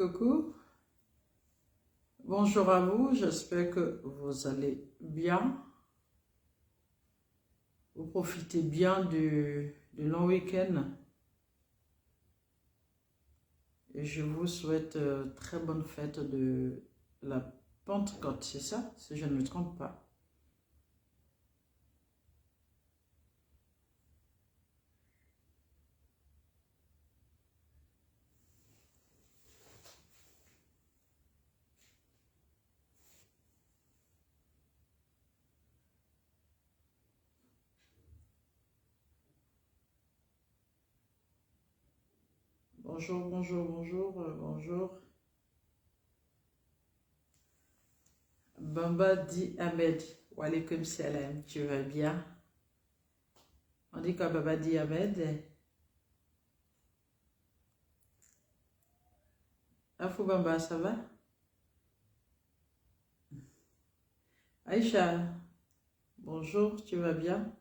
Coucou, bonjour à vous, j'espère que vous allez bien. Vous profitez bien du long week-end et je vous souhaite très bonne fête de la Pentecôte, c'est ça, si je ne me trompe pas. Bonjour, bonjour, bonjour, bonjour. Bamba dit Ahmed, wa alaykoum salam, tu vas bien? On dit quoi, Baba dit Ahmed? Afou Bamba, ça va? Aïcha, bonjour, tu vas bien?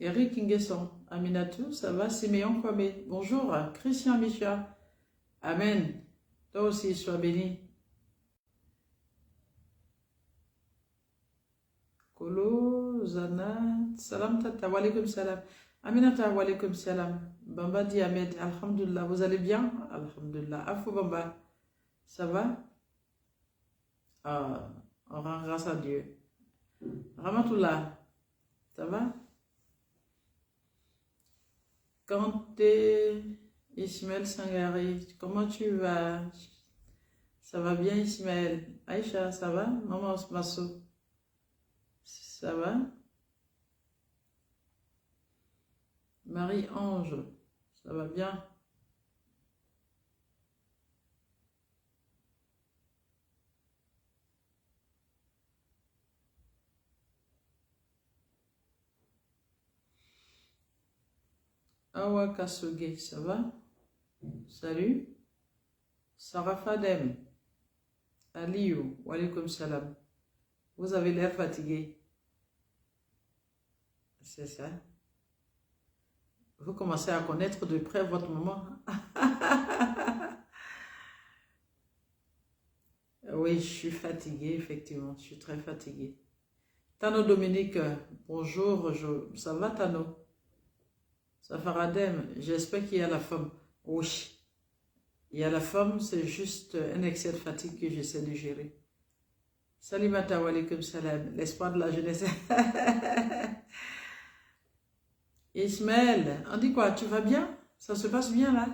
Eric Nguesson, Aminatou, ça va? Siméon Kwame, bonjour. Christian Micha, Amen. Toi aussi, sois béni. Kolo, Zana, salam tata, wa alaykoum salam. Aminata, wa alaykoum salam. Bamba dit Ahmed, alhamdulillah, vous allez bien? Alhamdulillah. Afou Bamba, ça va? Ah, on rend grâce à Dieu. Ramatoullah, ça va? Kanté, Ismaël Sangari, comment tu vas? Ça va bien Ismaël? Aïcha, ça va? Maman Massou, ça va? Marie-Ange, ça va bien? Awa Kasoge, ça va? Salut. Sarah Fadem, Aliou, wa alaykoum salam. Vous avez l'air fatigué, c'est ça? Vous commencez à connaître de près votre maman. Oui, je suis fatiguée, effectivement, je suis très fatiguée. Tano Dominique, bonjour, ça va Tano? Safaradem, j'espère qu'il y a la forme. Oui, il y a la forme, c'est juste un excès de fatigue que j'essaie de gérer. Salimata wa alaykoum salam, l'espoir de la jeunesse. Ismaël, on dit quoi? Tu vas bien? Ça se passe bien là?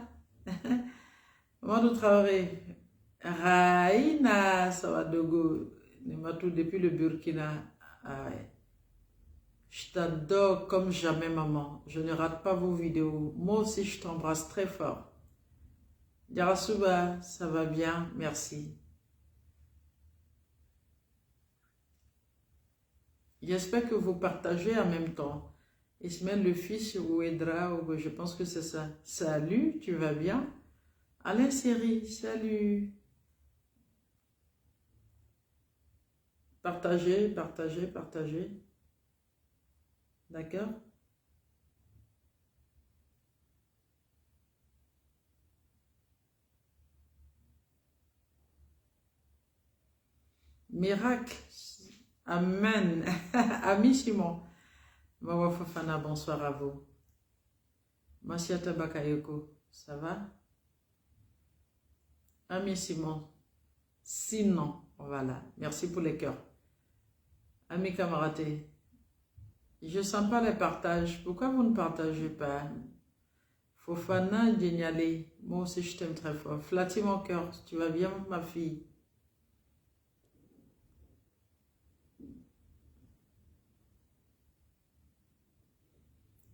Mamadou Traoré, Raïna Sawadogo, Nematou depuis le Burkina. Ah ouais. Je t'adore comme jamais, maman. Je ne rate pas vos vidéos. Moi aussi, je t'embrasse très fort. Yarasuba, ça va bien, merci. J'espère que vous partagez en même temps. Ismaël, le fils, ou Edra, ou je pense que c'est ça. Salut, tu vas bien? Alain Série, salut. Partagez, partagez, partagez. D'accord? Miracle. Amen. Ami Simon. Mawa Fofana, bonsoir à vous. Masiata Bakayoko, ça va? Ami Simon. Sinon, voilà. Merci pour les cœurs. Ami Camaraté. Je ne sens pas les partages. Pourquoi vous ne partagez pas? Fofana Djenyale. Moi aussi, je t'aime très fort. Flattis mon cœur. Tu vas bien, ma fille?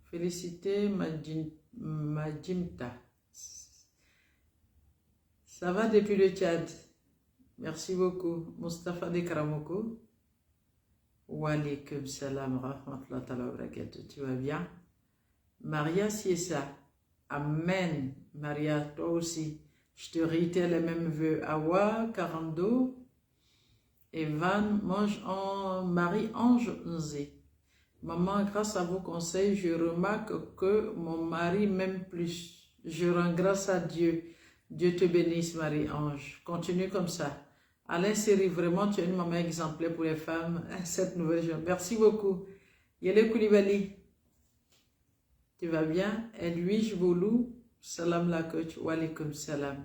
Félicité Majimta. Ça va depuis le Tchad? Merci beaucoup. Mustafa Dekramoko. Wa alaykoum salam rahmatullahi wa barakatuh. Tu vas bien? Maria Siesa. Amen. Maria, toi aussi. Je te réitère les mêmes vœux. Awa, Karando. Evan, Marie-Ange Nzé. Maman, grâce à vos conseils, je remarque que mon mari m'aime plus. Je rends grâce à Dieu. Dieu te bénisse, Marie-Ange. Continue comme ça. Alain Seri, vraiment, tu es une maman exemplaire pour les femmes. Cette nouvelle jeune. Merci beaucoup. Yele Koulibaly, tu vas bien? Edwige Boulou, salam la coach, wa alaikum salam.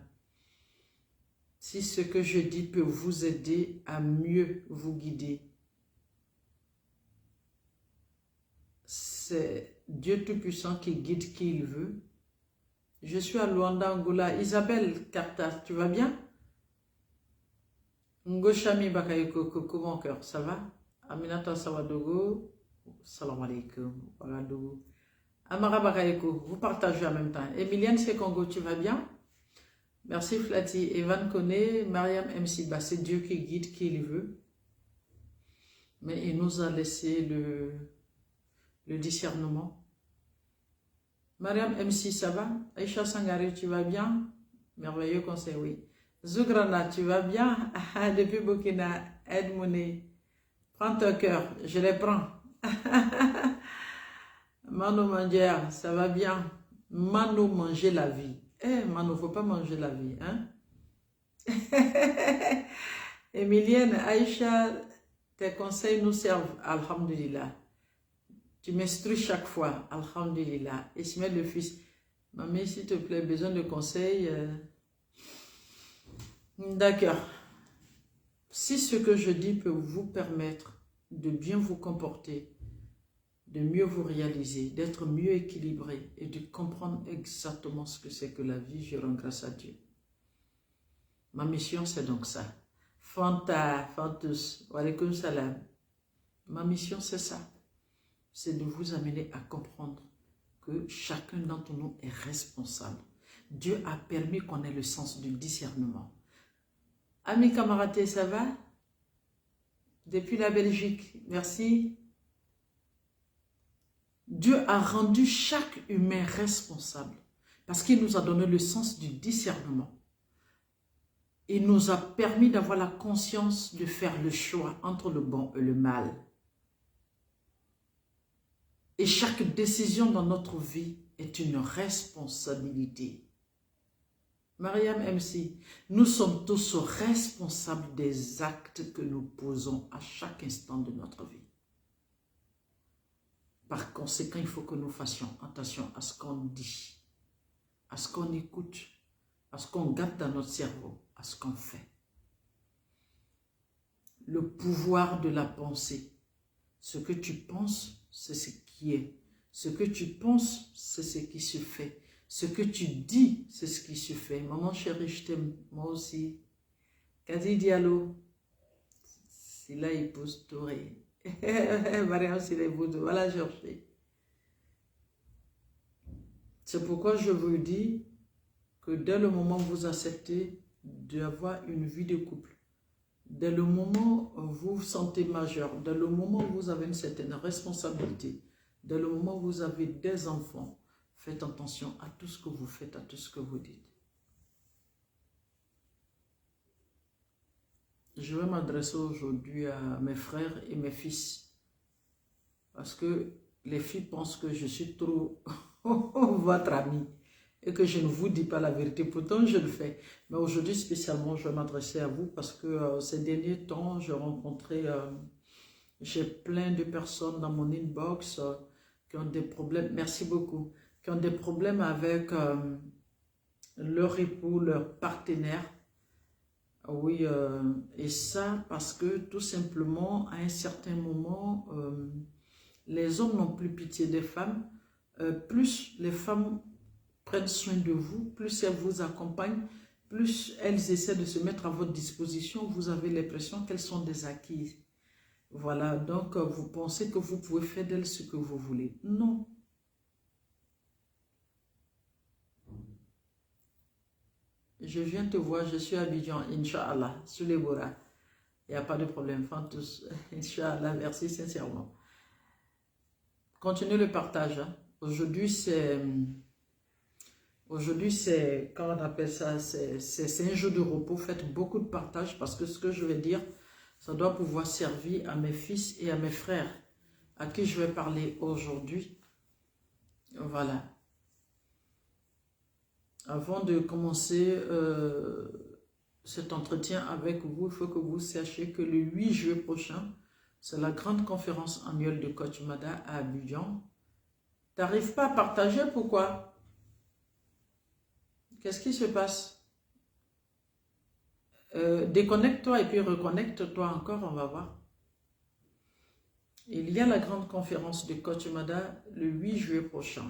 Si ce que je dis peut vous aider à mieux vous guider, c'est Dieu Tout-Puissant qui guide qui il veut. Je suis à Luanda, Angola. Isabelle Carta, tu vas bien? Ngoshami Bakayoko, coucou mon cœur, ça va? Aminata Sawadogo, salam alaikum, Bagadogo. Amara Bakayoko, vous partagez en même temps. Emilienne Sekongo, tu vas bien? Merci Flati. Evan Kone, Mariam Msiba, c'est Dieu qui guide qui il veut. Mais il nous a laissé le discernement. Mariam MC, ça va? Aïcha Sangari, tu vas bien? Merveilleux conseil, oui. Zougrana, tu vas bien? Depuis Burkina, Edmouné. Prends ton cœur, je les prends. Mano Mandière, ça va bien? Mano manger la vie. Mano, faut pas manger la vie, hein? Emilienne, Aïcha, tes conseils nous servent, alhamdulillah. Tu m'instruis chaque fois, alhamdulillah. Ismaël le fils, mamie, s'il te plaît, besoin de conseils. D'accord. Si ce que je dis peut vous permettre de bien vous comporter, de mieux vous réaliser, d'être mieux équilibré et de comprendre exactement ce que c'est que la vie, je rends grâce à Dieu. Ma mission, c'est donc ça. Fanta, Fantus, wa alaikum salam. Ma mission, c'est ça. C'est de vous amener à comprendre que chacun d'entre nous est responsable. Dieu a permis qu'on ait le sens du discernement. Ami Camaraté, ça va? Depuis la Belgique, merci. Dieu a rendu chaque humain responsable parce qu'il nous a donné le sens du discernement. Il nous a permis d'avoir la conscience de faire le choix entre le bon et le mal. Et chaque décision dans notre vie est une responsabilité. Mariam MC, nous sommes tous responsables des actes que nous posons à chaque instant de notre vie. Par conséquent, il faut que nous fassions attention à ce qu'on dit, à ce qu'on écoute, à ce qu'on garde dans notre cerveau, à ce qu'on fait. Le pouvoir de la pensée. Ce que tu penses, c'est ce qui est. Ce que tu penses, c'est ce qui se fait. Ce que tu dis, c'est ce qui se fait. Maman chérie, je t'aime. Moi aussi. Kadi Diallo. C'est là, épouse Touré. Mariam, c'est les bouts. Voilà, chercher. C'est pourquoi je vous dis que dès le moment où vous acceptez d'avoir une vie de couple, dès le moment où vous vous sentez majeur, dès le moment où vous avez une certaine responsabilité, dès le moment où vous avez des enfants, faites attention à tout ce que vous faites, à tout ce que vous dites. Je vais m'adresser aujourd'hui à mes frères et mes fils. Parce que les filles pensent que je suis trop votre ami et que je ne vous dis pas la vérité. Pourtant, je le fais. Mais aujourd'hui, spécialement, je vais m'adresser à vous parce que ces derniers temps, j'ai plein de personnes dans mon inbox qui ont des problèmes. Merci beaucoup. Qui ont des problèmes avec leur époux, leur partenaire. Oui, et ça parce que tout simplement, à un certain moment, les hommes n'ont plus pitié des femmes. Plus les femmes prennent soin de vous, plus elles vous accompagnent, plus elles essaient de se mettre à votre disposition, vous avez l'impression qu'elles sont des acquises. Voilà, donc vous pensez que vous pouvez faire d'elles ce que vous voulez. Non. Je viens te voir, je suis à Abidjan, Inch'Allah, sur les Bora. Il n'y a pas de problème, tous. Inch'Allah, merci sincèrement. Continuez le partage. Hein. Aujourd'hui, c'est, comment on appelle ça, c'est un jour de repos. Faites beaucoup de partage parce que ce que je vais dire, Ça doit pouvoir servir à mes fils et à mes frères, à qui je vais parler aujourd'hui. Voilà. Avant de commencer cet entretien avec vous, il faut que vous sachiez que le 8 juillet prochain, c'est la grande conférence annuelle de Coach Mada à Abidjan. Tu n'arrives pas à partager, pourquoi? Qu'est-ce qui se passe? Déconnecte-toi et puis reconnecte-toi encore, on va voir. Il y a la grande conférence de Coach Mada le 8 juillet prochain.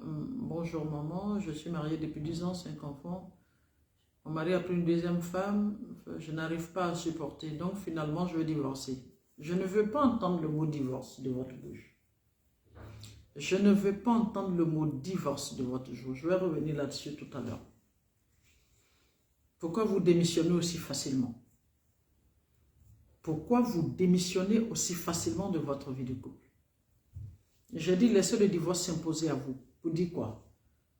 Bonjour maman, je suis mariée depuis 10 ans, 5 enfants. Mon mari a pris une deuxième femme, je n'arrive pas à supporter, donc finalement je veux divorcer. Je ne veux pas entendre le mot divorce de votre bouche. Je ne veux pas entendre le mot divorce de votre bouche. Je vais revenir là-dessus tout à l'heure. Pourquoi vous démissionnez aussi facilement? Pourquoi vous démissionnez aussi facilement de votre vie de couple? J'ai dit laissez le divorce s'imposer à vous. Vous dites quoi?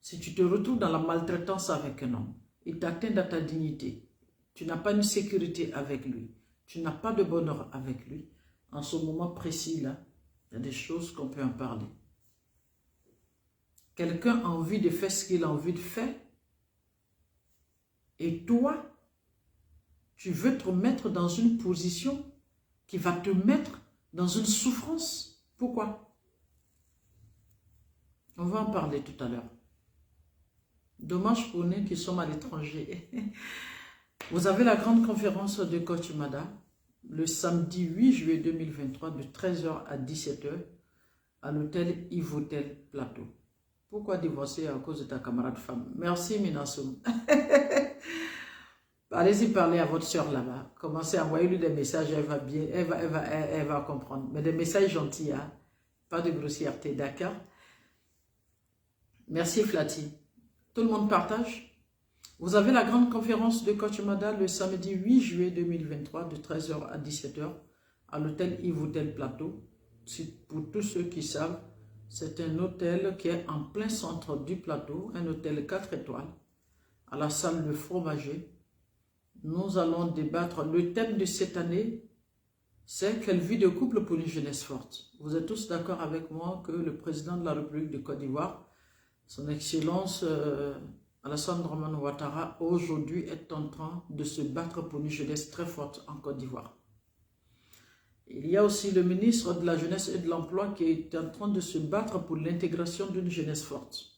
Si tu te retrouves dans la maltraitance avec un homme, il t'atteint dans ta dignité, tu n'as pas une sécurité avec lui, tu n'as pas de bonheur avec lui, en ce moment précis là, il y a des choses qu'on peut en parler. Quelqu'un a envie de faire ce qu'il a envie de faire, et toi, tu veux te mettre dans une position qui va te mettre dans une souffrance. Pourquoi? On va en parler tout à l'heure. Dommage pour nous qui sommes à l'étranger. Vous avez la grande conférence de Coach Mada le samedi 8 juillet 2023 de 13 h à 17 h à l'hôtel Yvotel Plateau. Pourquoi divorcer à cause de ta camarade femme? Merci Minasoum. Allez-y parler à votre soeur là-bas. Commencez à envoyer lui des messages, elle va bien, elle va comprendre. Mais des messages gentils, hein? Pas de grossièreté, d'accord? Merci Flati. Tout le monde partage? Vous avez la grande conférence de Coach Mada le samedi 8 juillet 2023 de 13 h à 17 h à l'hôtel Yvotel Plateau. Pour tous ceux qui savent, c'est un hôtel qui est en plein centre du plateau, un hôtel 4 étoiles, à la salle Le Fromager. Nous allons débattre. Le thème de cette année, c'est quelle vie de couple pour une jeunesse forte. Vous êtes tous d'accord avec moi que le président de la République de Côte d'Ivoire, son Excellence Alassane Dramane Ouattara, aujourd'hui est en train de se battre pour une jeunesse très forte en Côte d'Ivoire. Il y a aussi le ministre de la Jeunesse et de l'Emploi qui est en train de se battre pour l'intégration d'une jeunesse forte.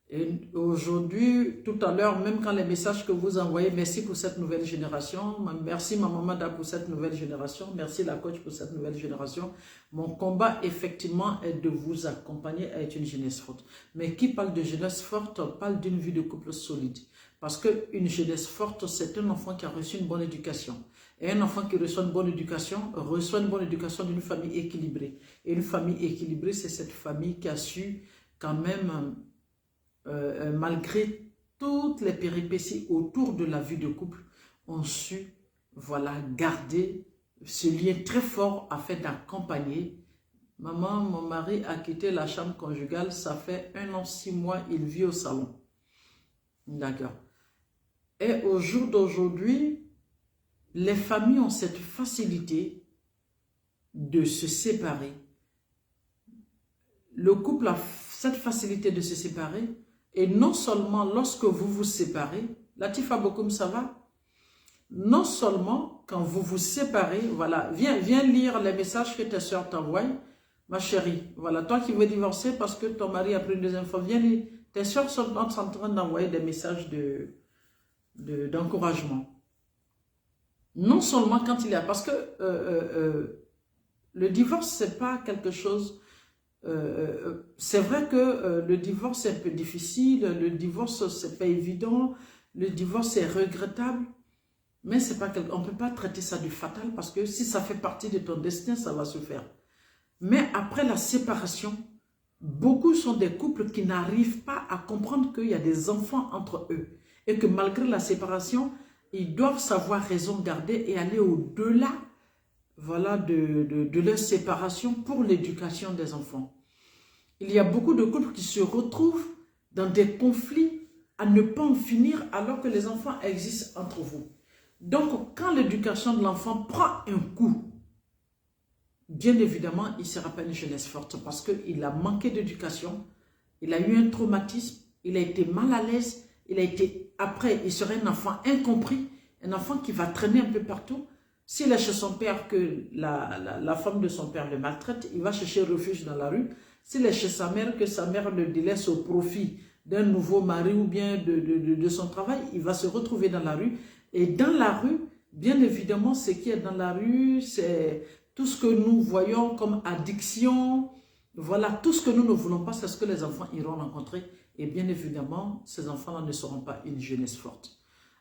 Et aujourd'hui, tout à l'heure, même quand les messages que vous envoyez, merci pour cette nouvelle génération, merci ma maman pour cette nouvelle génération, merci la coach pour cette nouvelle génération. Mon combat, effectivement, est de vous accompagner à être une jeunesse forte. Mais qui parle de jeunesse forte, parle d'une vie de couple solide. Parce qu'une jeunesse forte, c'est un enfant qui a reçu une bonne éducation. Et un enfant qui reçoit une bonne éducation d'une famille équilibrée. Et une famille équilibrée, c'est cette famille qui a su quand même... malgré toutes les péripéties autour de la vie de couple, ont su, voilà, garder ce lien très fort afin d'accompagner. Maman, mon mari a quitté la chambre conjugale, ça fait 1 an, 6 mois, il vit au salon. D'accord. Et au jour d'aujourd'hui, les familles ont cette facilité de se séparer. Le couple a cette facilité de se séparer. Et non seulement lorsque vous vous séparez, Latifa Bokoum, ça va? Non seulement quand vous vous séparez, voilà, viens lire les messages que tes soeurs t'envoient, ma chérie. Voilà, toi qui veux divorcer parce que ton mari a pris une deuxième fois, viens lire. Tes soeurs sont en train d'envoyer des messages d'encouragement. Non seulement quand il y a... Parce que le divorce, c'est pas quelque chose... c'est vrai que le divorce est un peu difficile, le divorce c'est pas évident, le divorce est regrettable, mais c'est pas on ne peut pas traiter ça de fatal parce que si ça fait partie de ton destin, ça va se faire. Mais après la séparation, beaucoup sont des couples qui n'arrivent pas à comprendre qu'il y a des enfants entre eux et que malgré la séparation, ils doivent savoir raison garder et aller au-delà, voilà, de leur séparation pour l'éducation des enfants. Il y a beaucoup de couples qui se retrouvent dans des conflits à ne pas en finir alors que les enfants existent entre vous. Donc, quand l'éducation de l'enfant prend un coup, bien évidemment, il ne sera pas une jeunesse forte parce qu'il a manqué d'éducation, il a eu un traumatisme, il a été mal à l'aise, après, il serait un enfant incompris, un enfant qui va traîner un peu partout. S'il est chez son père, que la femme de son père le maltraite, il va chercher refuge dans la rue. S'il est chez sa mère, que sa mère le délaisse au profit d'un nouveau mari ou bien de son travail, il va se retrouver dans la rue. Et dans la rue, bien évidemment, ce qui est dans la rue, c'est tout ce que nous voyons comme addiction. Voilà, tout ce que nous ne voulons pas, c'est ce que les enfants iront rencontrer. Et bien évidemment, ces enfants-là ne seront pas une jeunesse forte.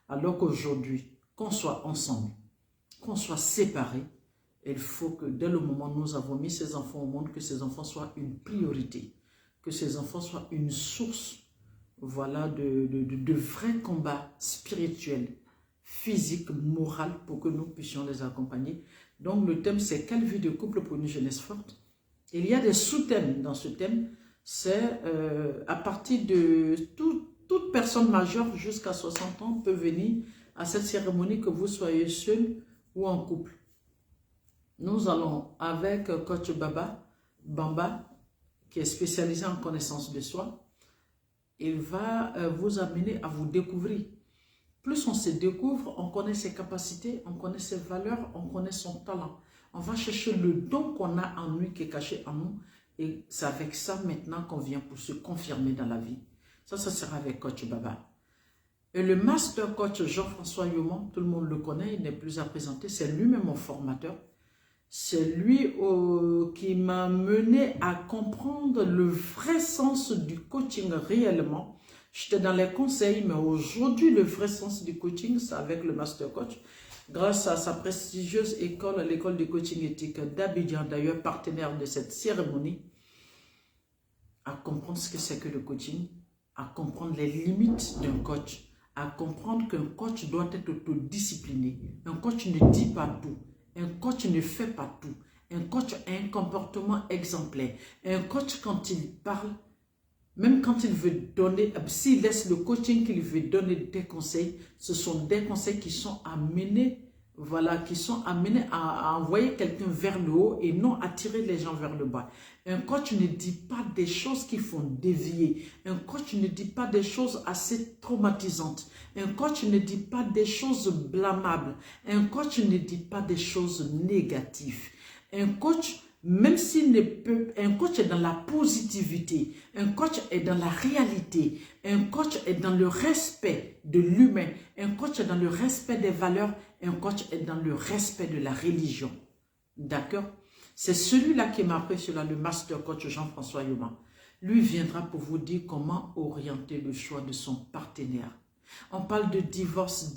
Alors qu'aujourd'hui, qu'on soit ensemble, qu'on soit séparés, il faut que dès le moment où nous avons mis ces enfants au monde, que ces enfants soient une priorité, que ces enfants soient une source, voilà, de vrais combats spirituels, physiques, moraux, pour que nous puissions les accompagner. Donc le thème, c'est quelle vie de couple pour une jeunesse forte? Il y a des sous-thèmes dans ce thème, c'est à partir de toute personne majeure jusqu'à 60 ans peut venir à cette cérémonie, que vous soyez seul ou en couple. Nous allons avec coach Bamba, qui est spécialisé en connaissance de soi. Il va vous amener à vous découvrir. Plus on se découvre, on connaît ses capacités, on connaît ses valeurs, on connaît son talent. On va chercher le don qu'on a en nous, qui est caché en nous. Et c'est avec ça maintenant qu'on vient pour se confirmer dans la vie. Ça sera avec coach Baba. Et le master coach Jean-François Yomon, tout le monde le connaît, il n'est plus à présenter. C'est lui-même mon formateur. C'est lui qui m'a mené à comprendre le vrai sens du coaching réellement. J'étais dans les conseils, mais aujourd'hui, le vrai sens du coaching, c'est avec le master coach. Grâce à sa prestigieuse école, l'école de coaching éthique d'Abidjan, d'ailleurs partenaire de cette cérémonie, à comprendre ce que c'est que le coaching, à comprendre les limites d'un coach, à comprendre qu'un coach doit être autodiscipliné. Un coach ne dit pas tout. Un coach ne fait pas tout. Un coach a un comportement exemplaire. Un coach, quand il parle, même quand il veut donner, s'il laisse le coaching qu'il veut donner des conseils, ce sont des conseils qui sont amenés, voilà, qui sont amenés à envoyer quelqu'un vers le haut et non à tirer les gens vers le bas. Un coach ne dit pas des choses qui font dévier. Un coach ne dit pas des choses assez traumatisantes. Un coach ne dit pas des choses blâmables. Un coach ne dit pas des choses négatives. Un coach, même s'il ne peut, un coach est dans la positivité, un coach est dans la réalité, un coach est dans le respect de l'humain, un coach est dans le respect des valeurs, un coach est dans le respect de la religion. D'accord? C'est celui-là qui m'a appris cela, le master coach Jean-François Yoma. Lui viendra pour vous dire comment orienter le choix de son partenaire. On parle de divorce,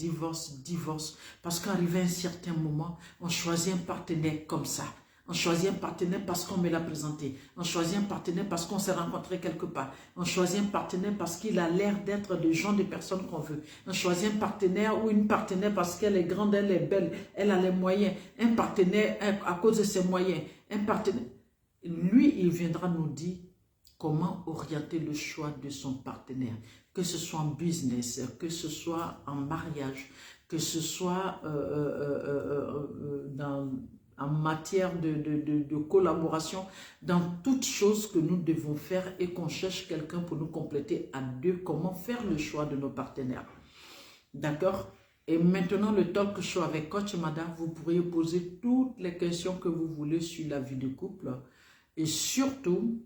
parce qu'arrivé à un certain moment, on choisit un partenaire comme ça. On choisit un partenaire parce qu'on me l'a présenté. On choisit un partenaire parce qu'on s'est rencontré quelque part. On choisit un partenaire parce qu'il a l'air d'être le genre de personne qu'on veut. On choisit un partenaire ou une partenaire parce qu'elle est grande, elle est belle, elle a les moyens. Un partenaire à cause de ses moyens. Un partenaire. Lui, il viendra nous dire comment orienter le choix de son partenaire. Que ce soit en business, que ce soit en mariage, que ce soit en matière de collaboration, dans toutes choses que nous devons faire et qu'on cherche quelqu'un pour nous compléter à deux, comment faire le choix de nos partenaires. D'accord? Et maintenant, le talk show avec Coach Mada, vous pourriez poser toutes les questions que vous voulez sur la vie de couple. Et surtout,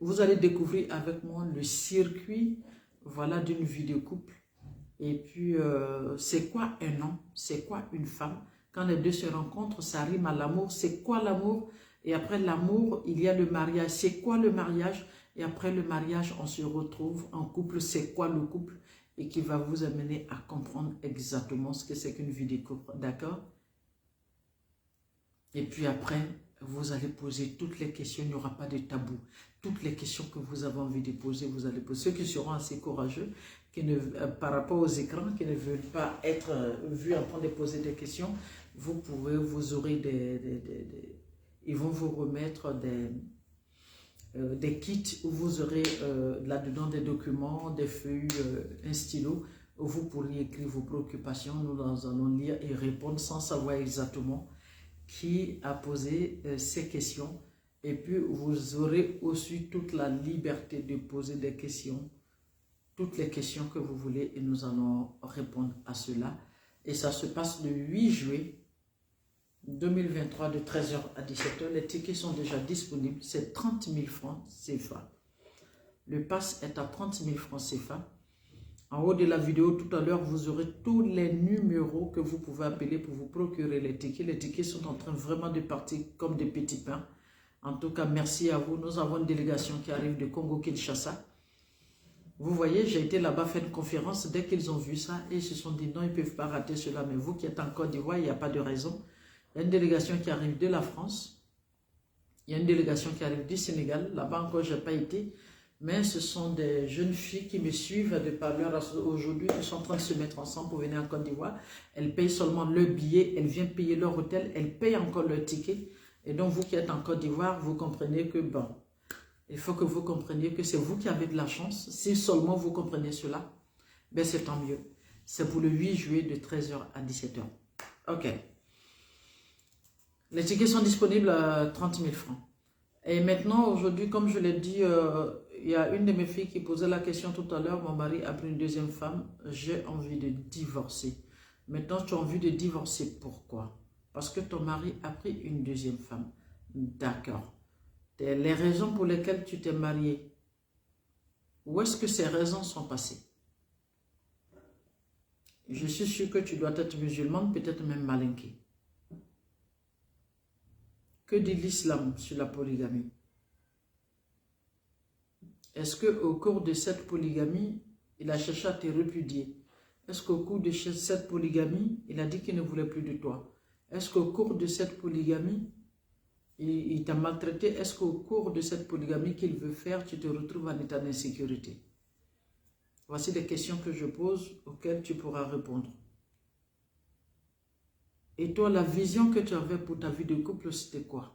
vous allez découvrir avec moi le circuit, voilà, d'une vie de couple. Et puis, c'est quoi un homme? C'est quoi une femme? Quand les deux se rencontrent, ça rime à l'amour. C'est quoi l'amour? Et après l'amour, il y a le mariage. C'est quoi le mariage? Et après le mariage, on se retrouve en couple. C'est quoi le couple? Et qui va vous amener à comprendre exactement ce que c'est qu'une vie de couple. D'accord? Et puis après, vous allez poser toutes les questions. Il n'y aura pas de tabou. Toutes les questions que vous avez envie de poser, vous allez poser. Ceux qui seront assez courageux, qui ne, par rapport aux écrans, qui ne veulent pas être vus en train de poser des questions, vous aurez ils vont vous remettre des kits où vous aurez là-dedans des documents, des feuilles, un stylo. Vous pourriez écrire vos préoccupations, nous allons lire et répondre sans savoir exactement qui a posé ces questions. Et puis, vous aurez aussi toute la liberté de poser des questions, toutes les questions que vous voulez, et nous allons répondre à cela. Et ça se passe le 8 juillet 2023 de 13 h à 17 h. Les tickets sont déjà disponibles. C'est 30 000 francs CFA. Le pass est à 30 000 francs CFA. En haut de la vidéo, tout à l'heure, vous aurez tous les numéros que vous pouvez appeler pour vous procurer les tickets. Les tickets sont en train vraiment de partir comme des petits pains. En tout cas, merci à vous. Nous avons une délégation qui arrive de Congo-Kinshasa. Vous voyez, j'ai été là-bas faire une conférence. Dès qu'ils ont vu ça, ils se sont dit non, ils ne peuvent pas rater cela. Mais vous qui êtes en Côte d'Ivoire, il n'y a pas de raison. Il y a une délégation qui arrive de la France. Il y a une délégation qui arrive du Sénégal. Là-bas encore, je n'ai pas été. Mais ce sont des jeunes filles qui me suivent de par leur aujourd'hui, qui sont en train de se mettre ensemble pour venir en Côte d'Ivoire. Elles payent seulement le billet, elles viennent payer leur hôtel, elles payent encore leur ticket. Et donc, vous qui êtes en Côte d'Ivoire, vous comprenez que, bon, il faut que vous compreniez que c'est vous qui avez de la chance. Si seulement vous comprenez cela, ben c'est tant mieux. C'est pour le 8 juillet de 13 h à 17 h. Ok. Les tickets sont disponibles à 30 000 francs. Et maintenant, aujourd'hui, comme je l'ai dit, il y a une de mes filles qui posait la question tout à l'heure, mon mari a pris une deuxième femme, j'ai envie de divorcer. Maintenant, tu as envie de divorcer, pourquoi? Parce que ton mari a pris une deuxième femme. D'accord. Les raisons pour lesquelles tu t'es marié, où est-ce que ces raisons sont passées? Je suis sûr que tu dois être musulmane, peut-être même malinquée. Que dit l'islam sur la polygamie? Est-ce qu'au cours de cette polygamie, il a cherché à te répudier? Est-ce qu'au cours de cette polygamie, il a dit qu'il ne voulait plus de toi? Est-ce qu'au cours de cette polygamie, il t'a maltraité? Est-ce qu'au cours de cette polygamie qu'il veut faire, tu te retrouves en état d'insécurité? Voici des questions que je pose auxquelles tu pourras répondre. Et toi, la vision que tu avais pour ta vie de couple, c'était quoi?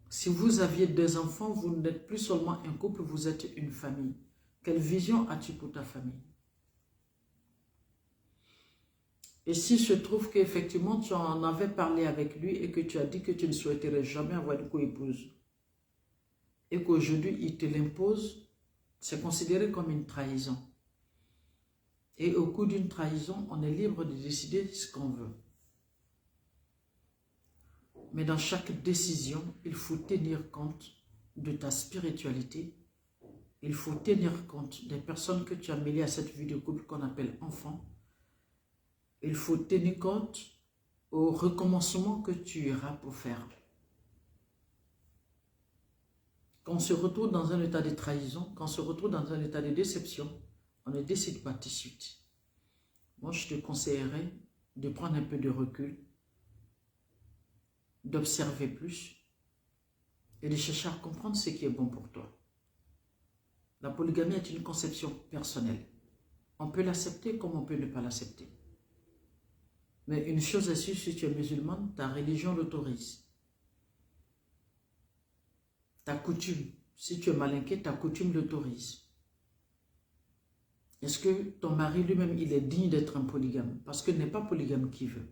Si vous aviez des enfants, vous n'êtes plus seulement un couple, vous êtes une famille. Quelle vision as-tu pour ta famille? Et s'il se trouve qu'effectivement, tu en avais parlé avec lui et que tu as dit que tu ne souhaiterais jamais avoir de co-épouse, et qu'aujourd'hui, il te l'impose, c'est considéré comme une trahison. Et au cours d'une trahison, on est libre de décider ce qu'on veut. Mais dans chaque décision, il faut tenir compte de ta spiritualité. Il faut tenir compte des personnes que tu as mêlées à cette vie de couple qu'on appelle enfant. Il faut tenir compte au recommencement que tu iras pour faire. Quand on se retrouve dans un état de trahison, quand on se retrouve dans un état de déception, on ne décide pas de suite. Moi, je te conseillerais de prendre un peu de recul, d'observer plus et de chercher à comprendre ce qui est bon pour toi. La polygamie est une conception personnelle. On peut l'accepter comme on peut ne pas l'accepter. Mais une chose est sûre, si tu es musulmane, ta religion l'autorise. Ta coutume, si tu es malinqué, ta coutume l'autorise. Est-ce que ton mari lui-même, il est digne d'être un polygame? Parce que n'est pas polygame qui veut.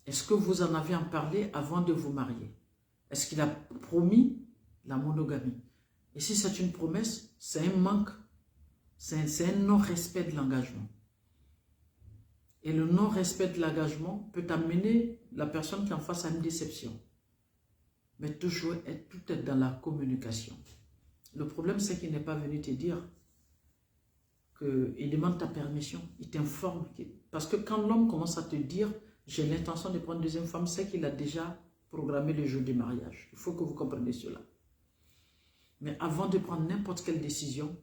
Est-ce que vous en avez en parlé avant de vous marier? Est-ce qu'il a promis la monogamie? Et si c'est une promesse, c'est un manque, c'est un non-respect de l'engagement. Et le non-respect de l'engagement peut amener la personne qui est en face à une déception. Mais toujours, tout est dans la communication. Le problème, c'est qu'il n'est pas venu te dire qu'il demande ta permission, il t'informe. Parce que quand l'homme commence à te dire « j'ai l'intention de prendre une deuxième femme », c'est qu'il a déjà programmé le jour du mariage. Il faut que vous compreniez cela. Mais avant de prendre n'importe quelle décision,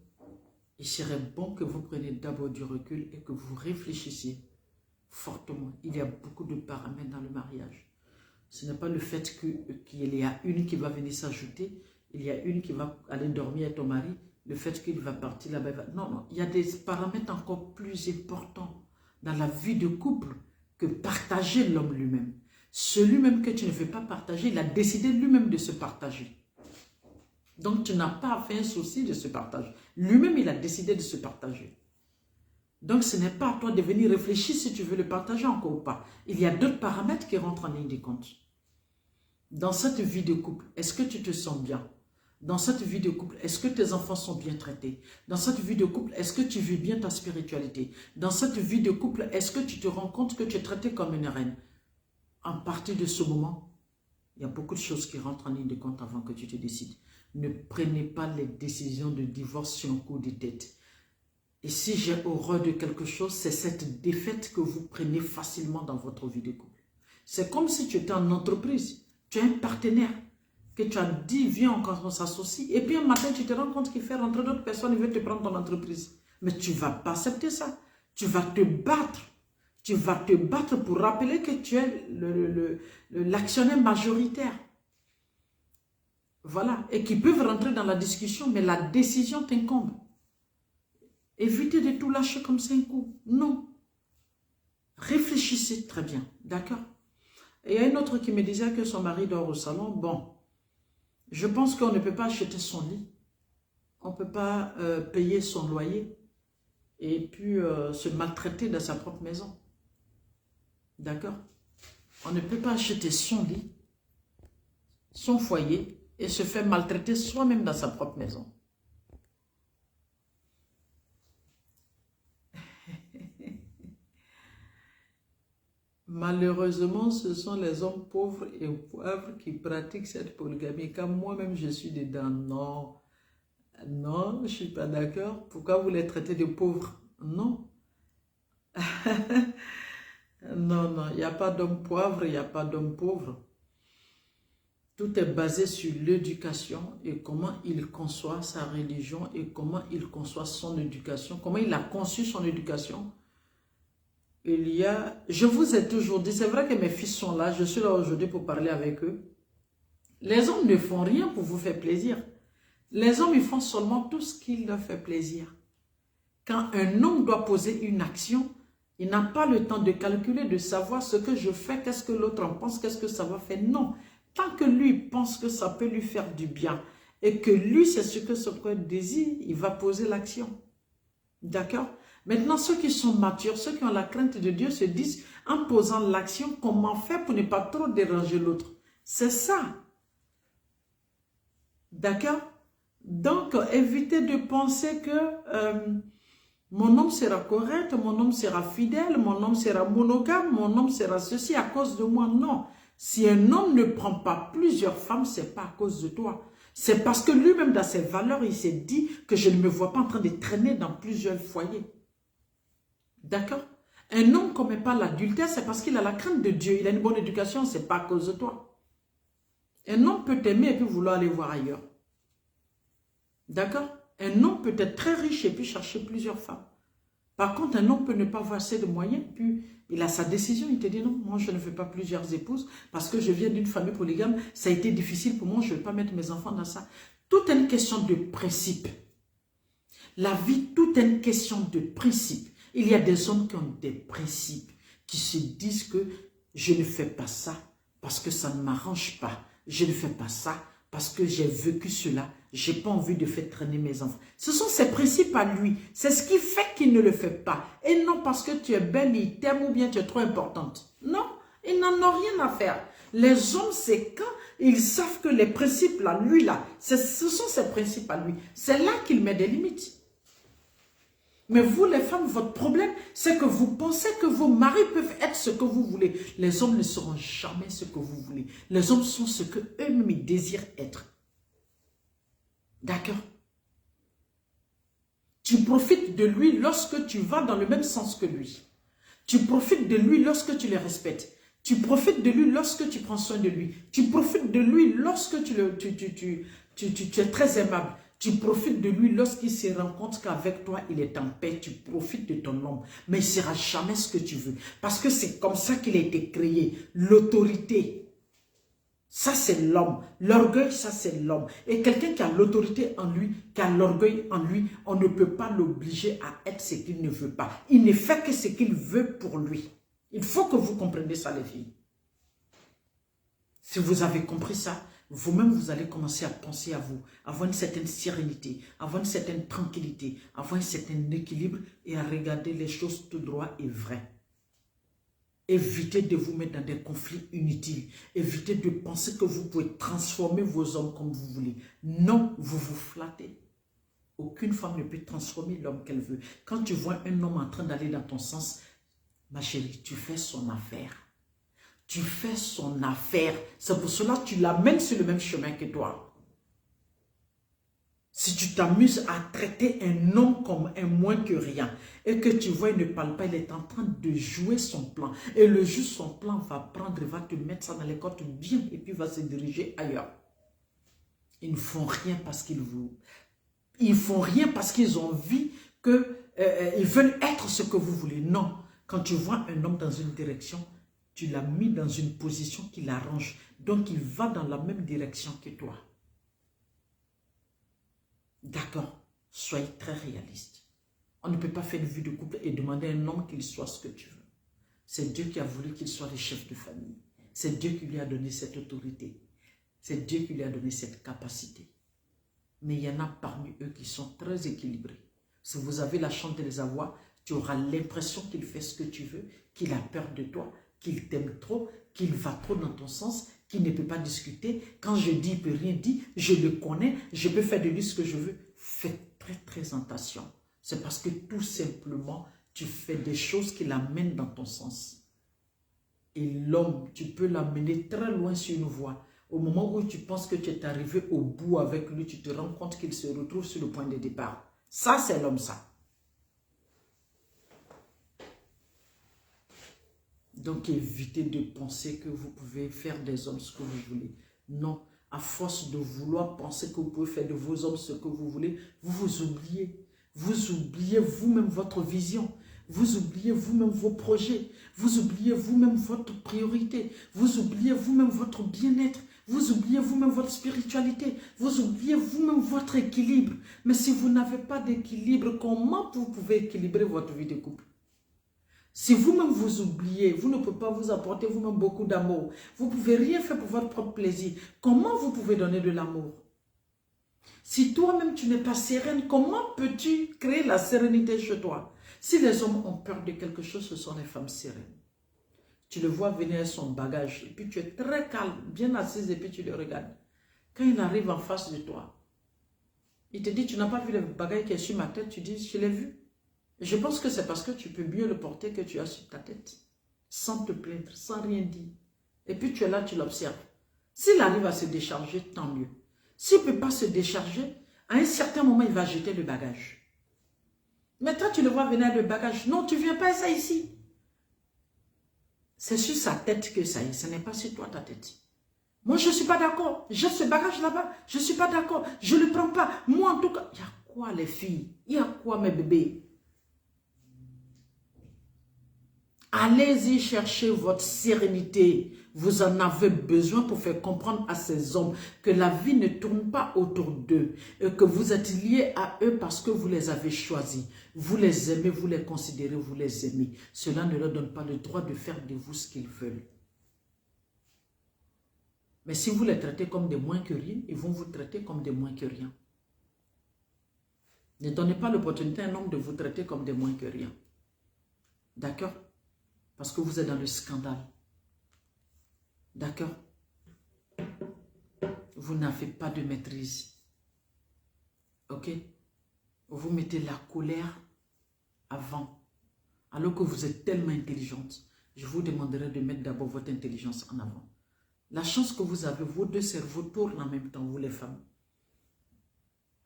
il serait bon que vous preniez d'abord du recul et que vous réfléchissiez fortement. Il y a beaucoup de paramètres dans le mariage. Ce n'est pas le fait qu'il y a une qui va venir s'ajouter, il y a une qui va aller dormir avec ton mari, le fait qu'il va partir là-bas. Non, non, il y a des paramètres encore plus importants dans la vie de couple que partager l'homme lui-même. Celui-même que tu ne veux pas partager, il a décidé lui-même de se partager. Donc, tu n'as pas fait un souci de ce partage. Lui-même, il a décidé de se partager. Donc, ce n'est pas à toi de venir réfléchir si tu veux le partager encore ou pas. Il y a d'autres paramètres qui rentrent en ligne de compte. Dans cette vie de couple, est-ce que tu te sens bien? Dans cette vie de couple, est-ce que tes enfants sont bien traités? Dans cette vie de couple, est-ce que tu vis bien ta spiritualité? Dans cette vie de couple, est-ce que tu te rends compte que tu es traité comme une reine? À partir de ce moment, il y a beaucoup de choses qui rentrent en ligne de compte avant que tu te décides. Ne prenez pas les décisions de divorce sur un coup de tête. Et si j'ai horreur de quelque chose, c'est cette défaite que vous prenez facilement dans votre vie de couple. C'est comme si tu étais en entreprise, tu as un partenaire que tu as dit, viens, on s'associe, et puis un matin, tu te rends compte qu'il fait rentrer d'autres personnes, il veut te prendre ton entreprise. Mais tu ne vas pas accepter ça. Tu vas te battre. Tu vas te battre pour rappeler que tu es l'actionnaire majoritaire. Voilà. Et qu'ils peuvent rentrer dans la discussion, mais la décision t'incombe. Évitez de tout lâcher comme ça un coup. Non. Réfléchissez très bien. D'accord? Et il y a une autre qui me disait que son mari dort au salon. Bon, je pense qu'on ne peut pas acheter son lit. On ne peut pas payer son loyer. Et puis se maltraiter dans sa propre maison. D'accord? On ne peut pas acheter son lit, son foyer et se faire maltraiter soi-même dans sa propre maison. Malheureusement, ce sont les hommes pauvres et pauvres qui pratiquent cette polygamie. Quand moi-même je suis dedans, non, non, je ne suis pas d'accord. Pourquoi vous les traitez de pauvres? Non. Non, non, il n'y a pas d'homme pauvre, il n'y a pas d'homme pauvre. Tout est basé sur l'éducation et comment il conçoit sa religion et comment il conçoit son éducation, comment il a conçu son éducation. Je vous ai toujours dit, c'est vrai que mes fils sont là, je suis là aujourd'hui pour parler avec eux. Les hommes ne font rien pour vous faire plaisir. Les hommes, ils font seulement tout ce qui leur fait plaisir. Quand un homme doit poser une action, il n'a pas le temps de calculer, de savoir ce que je fais, qu'est-ce que l'autre en pense, qu'est-ce que ça va faire. Non. Tant que lui pense que ça peut lui faire du bien et que lui, c'est ce que son cœur désire, il va poser l'action. D'accord? Maintenant, ceux qui sont matures, ceux qui ont la crainte de Dieu se disent, en posant l'action, comment faire pour ne pas trop déranger l'autre? C'est ça. D'accord? Donc, évitez de penser que mon homme sera correct, mon homme sera fidèle, mon homme sera monogame, mon homme sera ceci à cause de moi. Non. Si un homme ne prend pas plusieurs femmes, ce n'est pas à cause de toi. C'est parce que lui-même, dans ses valeurs, il s'est dit que je ne me vois pas en train de traîner dans plusieurs foyers. D'accord? Un homme ne commet pas l'adultère, c'est parce qu'il a la crainte de Dieu. Il a une bonne éducation, ce n'est pas à cause de toi. Un homme peut t'aimer et puis vouloir aller voir ailleurs. D'accord? Un homme peut être très riche et puis chercher plusieurs femmes. Par contre, un homme peut ne pas avoir assez de moyens, puis il a sa décision, il te dit non, moi je ne veux pas plusieurs épouses parce que je viens d'une famille polygame, ça a été difficile pour moi, je ne vais pas mettre mes enfants dans ça. Tout est une question de principe. La vie, tout est une question de principe. Il y a des hommes qui ont des principes, qui se disent que je ne fais pas ça parce que ça ne m'arrange pas. Je ne fais pas ça parce que j'ai vécu cela. Je n'ai pas envie de faire traîner mes enfants. Ce sont ses principes à lui. C'est ce qui fait qu'il ne le fait pas. Et non parce que tu es belle, il t'aime ou bien tu es trop importante. Non, ils n'en ont rien à faire. Les hommes, c'est quand ils savent que les principes là, lui là, ce sont ses principes à lui. C'est là qu'il met des limites. Mais vous les femmes, votre problème, c'est que vous pensez que vos maris peuvent être ce que vous voulez. Les hommes ne seront jamais ce que vous voulez. Les hommes sont ce qu'eux-mêmes ils désirent être. D'accord? Tu profites de lui lorsque tu vas dans le même sens que lui. Tu profites de lui lorsque tu le respectes. Tu profites de lui lorsque tu prends soin de lui. Tu profites de lui lorsque tu es très aimable. Tu profites de lui lorsqu'il se rend compte qu'avec toi, il est en paix. Tu profites de ton homme. Mais il ne sera jamais ce que tu veux. Parce que c'est comme ça qu'il a été créé. L'autorité. Ça, c'est l'homme. L'orgueil, ça, c'est l'homme. Et quelqu'un qui a l'autorité en lui, qui a l'orgueil en lui, on ne peut pas l'obliger à être ce qu'il ne veut pas. Il ne fait que ce qu'il veut pour lui. Il faut que vous compreniez ça, les filles. Si vous avez compris ça, vous-même, vous allez commencer à penser à vous, avoir une certaine sérénité, avoir une certaine tranquillité, avoir un certain équilibre et à regarder les choses tout droit et vrai. Évitez de vous mettre dans des conflits inutiles. Évitez de penser que vous pouvez transformer vos hommes comme vous voulez. Non, vous vous flattez. Aucune femme ne peut transformer l'homme qu'elle veut. Quand tu vois un homme en train d'aller dans ton sens, ma chérie, tu fais son affaire. Tu fais son affaire. C'est pour cela que tu l'amènes sur le même chemin que toi. Si tu t'amuses à traiter un homme comme un moins que rien et que tu vois, il ne parle pas, il est en train de jouer son plan. Et le jour, son plan va prendre, il va te mettre ça dans les côtes bien et puis va se diriger ailleurs. Ils ne font rien parce qu'ils vous... Ils font rien parce qu'ils ont envie que... ils veulent être ce que vous voulez. Non. Quand tu vois un homme dans une direction, tu l'as mis dans une position qui l'arrange. Donc, il va dans la même direction que toi. D'accord, soyez très réaliste. On ne peut pas faire une vie de couple et demander à un homme qu'il soit ce que tu veux. C'est Dieu qui a voulu qu'il soit le chef de famille. C'est Dieu qui lui a donné cette autorité. C'est Dieu qui lui a donné cette capacité. Mais il y en a parmi eux qui sont très équilibrés. Si vous avez la chance de les avoir, tu auras l'impression qu'il fait ce que tu veux, qu'il a peur de toi, qu'il t'aime trop, qu'il va trop dans ton sens, qu'il ne peut pas discuter. Quand je dis, il ne peut rien dire, je le connais, je peux faire de lui ce que je veux. Faites très très attention. C'est parce que tout simplement, tu fais des choses qui l'amènent dans ton sens. Et l'homme, tu peux l'amener très loin sur une voie. Au moment où tu penses que tu es arrivé au bout avec lui, tu te rends compte qu'il se retrouve sur le point de départ. Ça, c'est l'homme, ça. Donc, évitez de penser que vous pouvez faire des hommes ce que vous voulez. Non, à force de vouloir penser que vous pouvez faire de vos hommes ce que vous voulez, vous vous oubliez. Vous oubliez vous-même votre vision. Vous oubliez vous-même vos projets. Vous oubliez vous-même votre priorité. Vous oubliez vous-même votre bien-être. Vous oubliez vous-même votre spiritualité. Vous oubliez vous-même votre équilibre. Mais si vous n'avez pas d'équilibre, comment vous pouvez équilibrer votre vie de couple? Si vous-même vous oubliez, vous ne pouvez pas vous apporter vous-même beaucoup d'amour. Vous ne pouvez rien faire pour votre propre plaisir. Comment vous pouvez donner de l'amour? Si toi-même tu n'es pas sereine, comment peux-tu créer la sérénité chez toi? Si les hommes ont peur de quelque chose, ce sont les femmes sereines. Tu le vois venir avec son bagage et puis tu es très calme, bien assise et puis tu le regardes. Quand il arrive en face de toi, il te dit, tu n'as pas vu le bagage qui est sur ma tête? Tu dis, je l'ai vu. Je pense que c'est parce que tu peux mieux le porter que tu as sur ta tête. Sans te plaindre, sans rien dire. Et puis tu es là, tu l'observes. S'il arrive à se décharger, tant mieux. S'il ne peut pas se décharger, à un certain moment, il va jeter le bagage. Mais toi, tu le vois venir le bagage. Non, tu ne viens pas ça ici. C'est sur sa tête que ça est. Ce n'est pas sur toi, ta tête. Moi, je ne suis pas d'accord. J'ai ce bagage là-bas. Je ne suis pas d'accord. Je ne le prends pas. Moi, en tout cas, il y a quoi les filles? Il y a quoi mes bébés? Allez-y chercher votre sérénité. Vous en avez besoin pour faire comprendre à ces hommes que la vie ne tourne pas autour d'eux et que vous êtes liés à eux parce que vous les avez choisis. Vous les aimez, vous les considérez, vous les aimez. Cela ne leur donne pas le droit de faire de vous ce qu'ils veulent. Mais si vous les traitez comme des moins que rien, ils vont vous traiter comme des moins que rien. Ne donnez pas l'opportunité à un homme de vous traiter comme des moins que rien. D'accord? Parce que vous êtes dans le scandale. D'accord? Vous n'avez pas de maîtrise. Ok? Vous mettez la colère avant. Alors que vous êtes tellement intelligente. Je vous demanderai de mettre d'abord votre intelligence en avant. La chance que vous avez, vos deux cerveaux tournent en même temps, vous les femmes.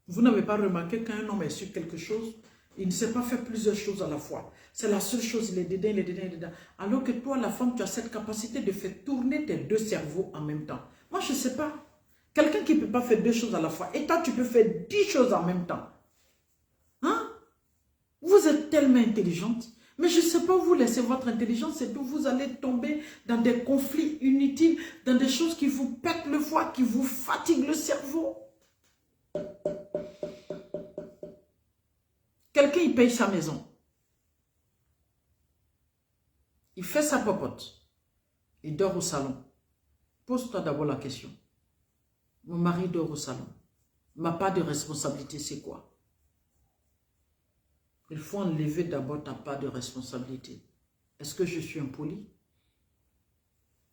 Vous n'avez pas remarqué qu'un homme est sur quelque chose, il ne sait pas faire plusieurs choses à la fois. C'est la seule chose, il est dedans, il est dedans, il est dedans. Alors que toi, la femme, tu as cette capacité de faire tourner tes deux cerveaux en même temps. Moi, je ne sais pas. Quelqu'un qui ne peut pas faire deux choses à la fois. Et toi, tu peux faire 10 choses en même temps. Hein? Vous êtes tellement intelligente. Mais je ne sais pas où vous laissez votre intelligence et puis vous allez tomber dans des conflits inutiles, dans des choses qui vous pètent le foie, qui vous fatiguent le cerveau. Quelqu'un, il paye sa maison. Il fait sa popote. Il dort au salon. Pose-toi d'abord la question. Mon mari dort au salon. Ma part de responsabilité, c'est quoi? Il faut enlever d'abord ta part de responsabilité. Est-ce que je suis impoli?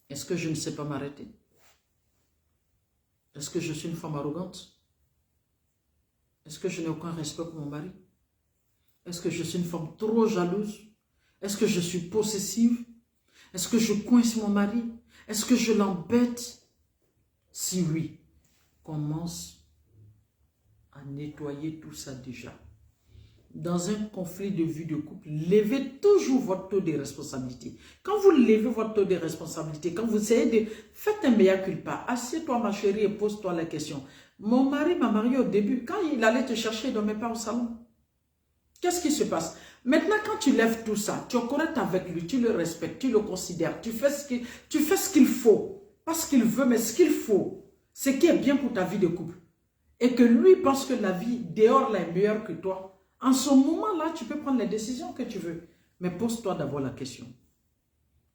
Est-ce que je ne sais pas m'arrêter? Est-ce que je suis une femme arrogante? Est-ce que je n'ai aucun respect pour mon mari? Est-ce que je suis une femme trop jalouse? Est-ce que je suis possessive? Est-ce que je coince mon mari? Est-ce que je l'embête? Si oui, commence à nettoyer tout ça déjà. Dans un conflit de vie de couple, levez toujours votre taux de responsabilité. Quand vous levez votre taux de responsabilité, quand vous essayez de... Faites un mea culpa. Assieds-toi ma chérie et pose-toi la question. Mon mari m'a marié au début. Quand il allait te chercher, il ne dormait pas au salon. Qu'est-ce qui se passe? Maintenant, quand tu lèves tout ça, tu es correct avec lui, tu le respectes, tu le considères, tu fais ce qu'il faut. Pas ce qu'il veut, mais ce qu'il faut. Ce qui est bien pour ta vie de couple. Et que lui pense que la vie dehors là est meilleure que toi. En ce moment-là, tu peux prendre les décisions que tu veux. Mais pose-toi d'abord la question.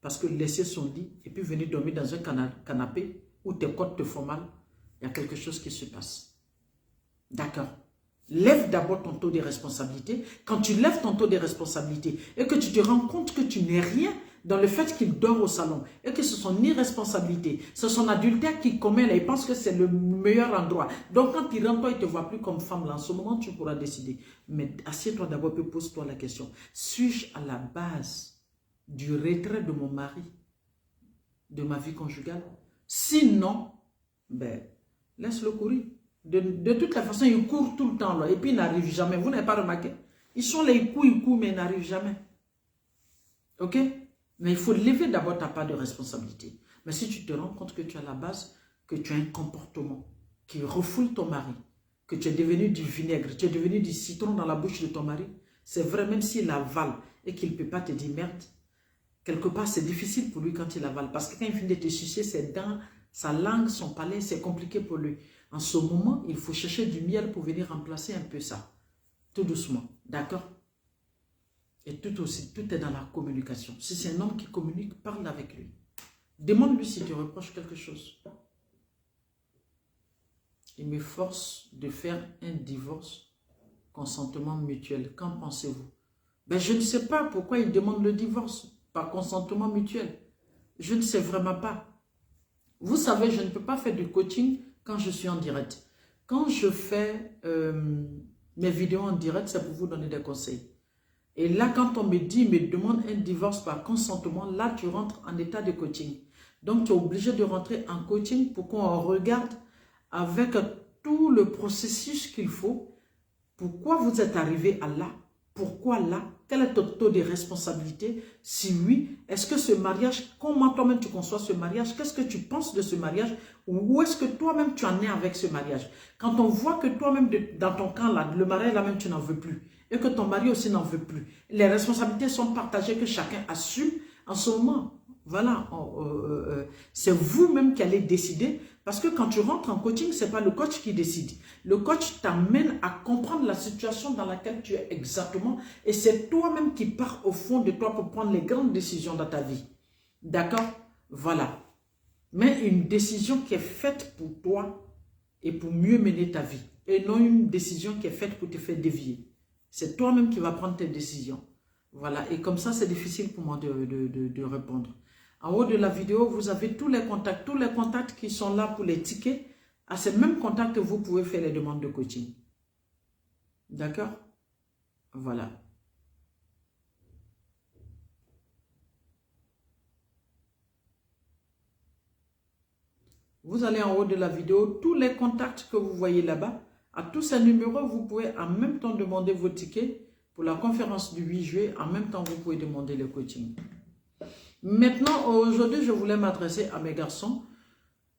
Parce que laisser son lit et puis venir dormir dans un canapé où tes côtes te font mal, il y a quelque chose qui se passe. D'accord? Lève d'abord ton taux de responsabilité. Quand tu lèves ton taux de responsabilité et que tu te rends compte que tu n'es rien dans le fait qu'il dort au salon et que c'est son irresponsabilité, c'est son adultère qui commet là, il pense que c'est le meilleur endroit. Donc quand il rentre, toi, il ne te voit plus comme femme là. En ce moment, tu pourras décider. Mais assieds-toi d'abord et pose-toi la question. Suis-je à la base du retrait de mon mari, de ma vie conjugale? Sinon, ben, laisse-le courir. De toute la façon, ils courent tout le temps là, et puis ils n'arrivent jamais. Vous n'avez pas remarqué? Ils sont là, ils courent, mais ils n'arrivent jamais. Ok? Mais il faut lever d'abord ta part de responsabilité. Mais si tu te rends compte que tu as la base, que tu as un comportement qui refoule ton mari, que tu es devenu du vinaigre, tu es devenu du citron dans la bouche de ton mari, c'est vrai, même s'il avale et qu'il ne peut pas te dire merde, quelque part c'est difficile pour lui quand il avale. Parce que quand il finit de te sucer ses dents, sa langue, son palais, c'est compliqué pour lui. En ce moment, il faut chercher du miel pour venir remplacer un peu ça. Tout doucement, d'accord? Et tout aussi, tout est dans la communication. Si c'est un homme qui communique, parle avec lui. Demande-lui s'il te reproche quelque chose. Il me force de faire un divorce, consentement mutuel. Qu'en pensez-vous? Ben, je ne sais pas pourquoi il demande le divorce par consentement mutuel. Je ne sais vraiment pas. Vous savez, je ne peux pas faire du coaching quand je suis en direct. Quand je fais mes vidéos en direct, c'est pour vous donner des conseils. Et là, quand on me dit, me demande un divorce par consentement, là, tu rentres en état de coaching. Donc, tu es obligé de rentrer en coaching pour qu'on regarde avec tout le processus qu'il faut. Pourquoi vous êtes arrivé à là? Pourquoi là? Quel est ton taux de responsabilité? Si oui, est-ce que ce mariage, comment toi-même tu conçois ce mariage? Qu'est-ce que tu penses de ce mariage? Où est-ce que toi-même tu en es avec ce mariage? Quand on voit que toi-même, dans ton camp là, le mariage là-même tu n'en veux plus, et que ton mari aussi n'en veut plus, les responsabilités sont partagées, que chacun assume, en ce moment, voilà, c'est vous-même qui allez décider, parce que quand tu rentres en coaching, ce n'est pas le coach qui décide. Le coach t'amène à comprendre la situation dans laquelle tu es exactement, et c'est toi-même qui pars au fond de toi pour prendre les grandes décisions dans ta vie. D'accord? Voilà. Mais une décision qui est faite pour toi et pour mieux mener ta vie, et non une décision qui est faite pour te faire dévier. C'est toi-même qui vas prendre tes décisions. Voilà, et comme ça, c'est difficile pour moi de répondre. En haut de la vidéo, vous avez tous les contacts qui sont là pour les tickets. À ces mêmes contacts, vous pouvez faire les demandes de coaching. D'accord? Voilà. Vous allez en haut de la vidéo, tous les contacts que vous voyez là-bas, à tous ces numéros, vous pouvez en même temps demander vos tickets pour la conférence du 8 juillet. En même temps, vous pouvez demander le coaching. Maintenant, aujourd'hui, je voulais m'adresser à mes garçons.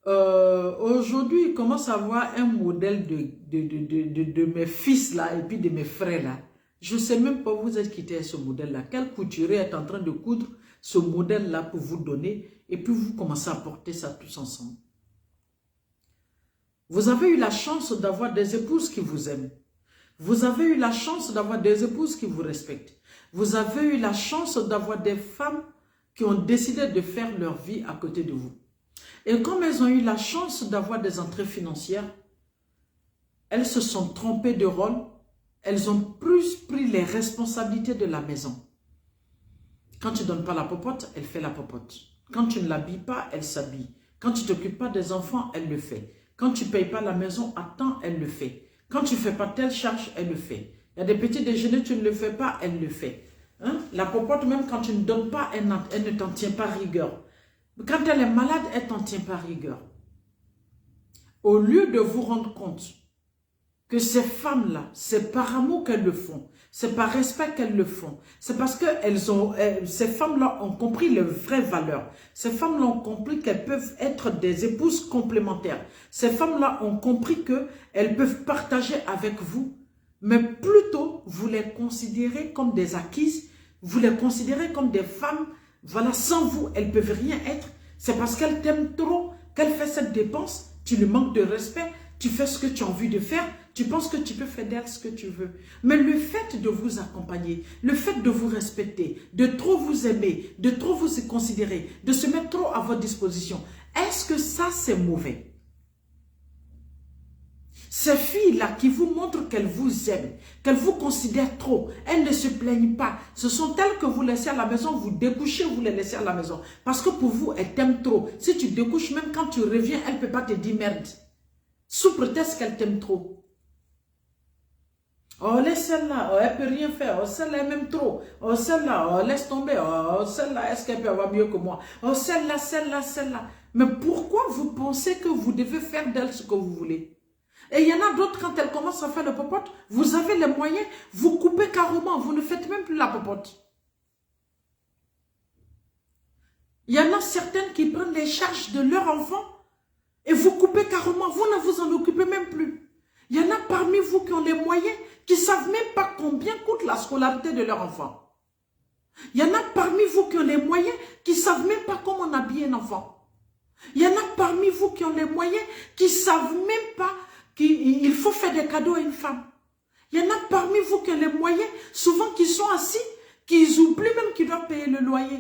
Aujourd'hui, ils commencent à voir un modèle de mes fils là et puis de mes frères là. Je ne sais même pas où vous êtes quitté ce modèle-là. Quel couturier est en train de coudre ce modèle-là pour vous donner et puis vous commencez à porter ça tous ensemble. Vous avez eu la chance d'avoir des épouses qui vous aiment. Vous avez eu la chance d'avoir des épouses qui vous respectent. Vous avez eu la chance d'avoir des femmes qui ont décidé de faire leur vie à côté de vous. Et comme elles ont eu la chance d'avoir des entrées financières, elles se sont trompées de rôle. Elles ont plus pris les responsabilités de la maison. Quand tu ne donnes pas la popote, elle fait la popote. Quand tu ne l'habilles pas, elle s'habille. Quand tu ne t'occupes pas des enfants, elle le fait. Quand tu ne payes pas la maison à temps, elle le fait. Quand tu ne fais pas telle charge, elle le fait. Il y a des petits déjeuners, tu ne le fais pas, elle le fait. Hein? La popote, même quand tu ne donnes pas, elle ne t'en tient pas rigueur. Quand elle est malade, elle ne t'en tient pas rigueur. Au lieu de vous rendre compte que ces femmes-là, c'est par amour qu'elles le font, c'est par respect qu'elles le font, c'est parce que ces femmes-là ont compris les vraies valeurs. Ces femmes-là ont compris qu'elles peuvent être des épouses complémentaires. Ces femmes-là ont compris qu'elles peuvent partager avec vous, mais plutôt vous les considérez comme des acquises, vous les considérez comme des femmes, voilà, sans vous, elles ne peuvent rien être. C'est parce qu'elles t'aiment trop qu'elles font cette dépense, tu lui manques de respect, tu fais ce que tu as envie de faire, tu penses que tu peux faire d'elle ce que tu veux. Mais le fait de vous accompagner, le fait de vous respecter, de trop vous aimer, de trop vous considérer, de se mettre trop à votre disposition, est-ce que ça c'est mauvais? Ces filles-là qui vous montrent qu'elles vous aiment, qu'elles vous considèrent trop, elles ne se plaignent pas. Ce sont elles que vous laissez à la maison, vous découchez, vous les laissez à la maison. Parce que pour vous, elles t'aiment trop. Si tu découches, même quand tu reviens, elle ne peut pas te dire merde. Sous prétexte qu'elle t'aime trop. Oh, laisse celle-là, oh, elle ne peut rien faire. Oh, celle-là, elle m'aime trop. Oh, celle-là, oh, laisse tomber. Oh, celle-là, est-ce qu'elle peut avoir mieux que moi? Oh, celle-là, celle-là, celle-là. Mais pourquoi vous pensez que vous devez faire d'elle ce que vous voulez? Et il y en a d'autres, quand elles commencent à faire le popote, vous avez les moyens, vous coupez carrément, vous ne faites même plus la popote. Il y en a certaines qui prennent les charges de leur enfant et vous coupez carrément, vous ne vous en occupez même plus. Il y en a parmi vous qui ont les moyens, qui ne savent même pas combien coûte la scolarité de leur enfant. Il y en a parmi vous qui ont les moyens, qui ne savent même pas comment on habille un enfant. Il y en a parmi vous qui ont les moyens, qui ne savent même pas qu'il faut faire des cadeaux à une femme. Il y en a parmi vous qui ont les moyens, souvent qui sont assis, qui oublient même qu'ils doivent payer le loyer.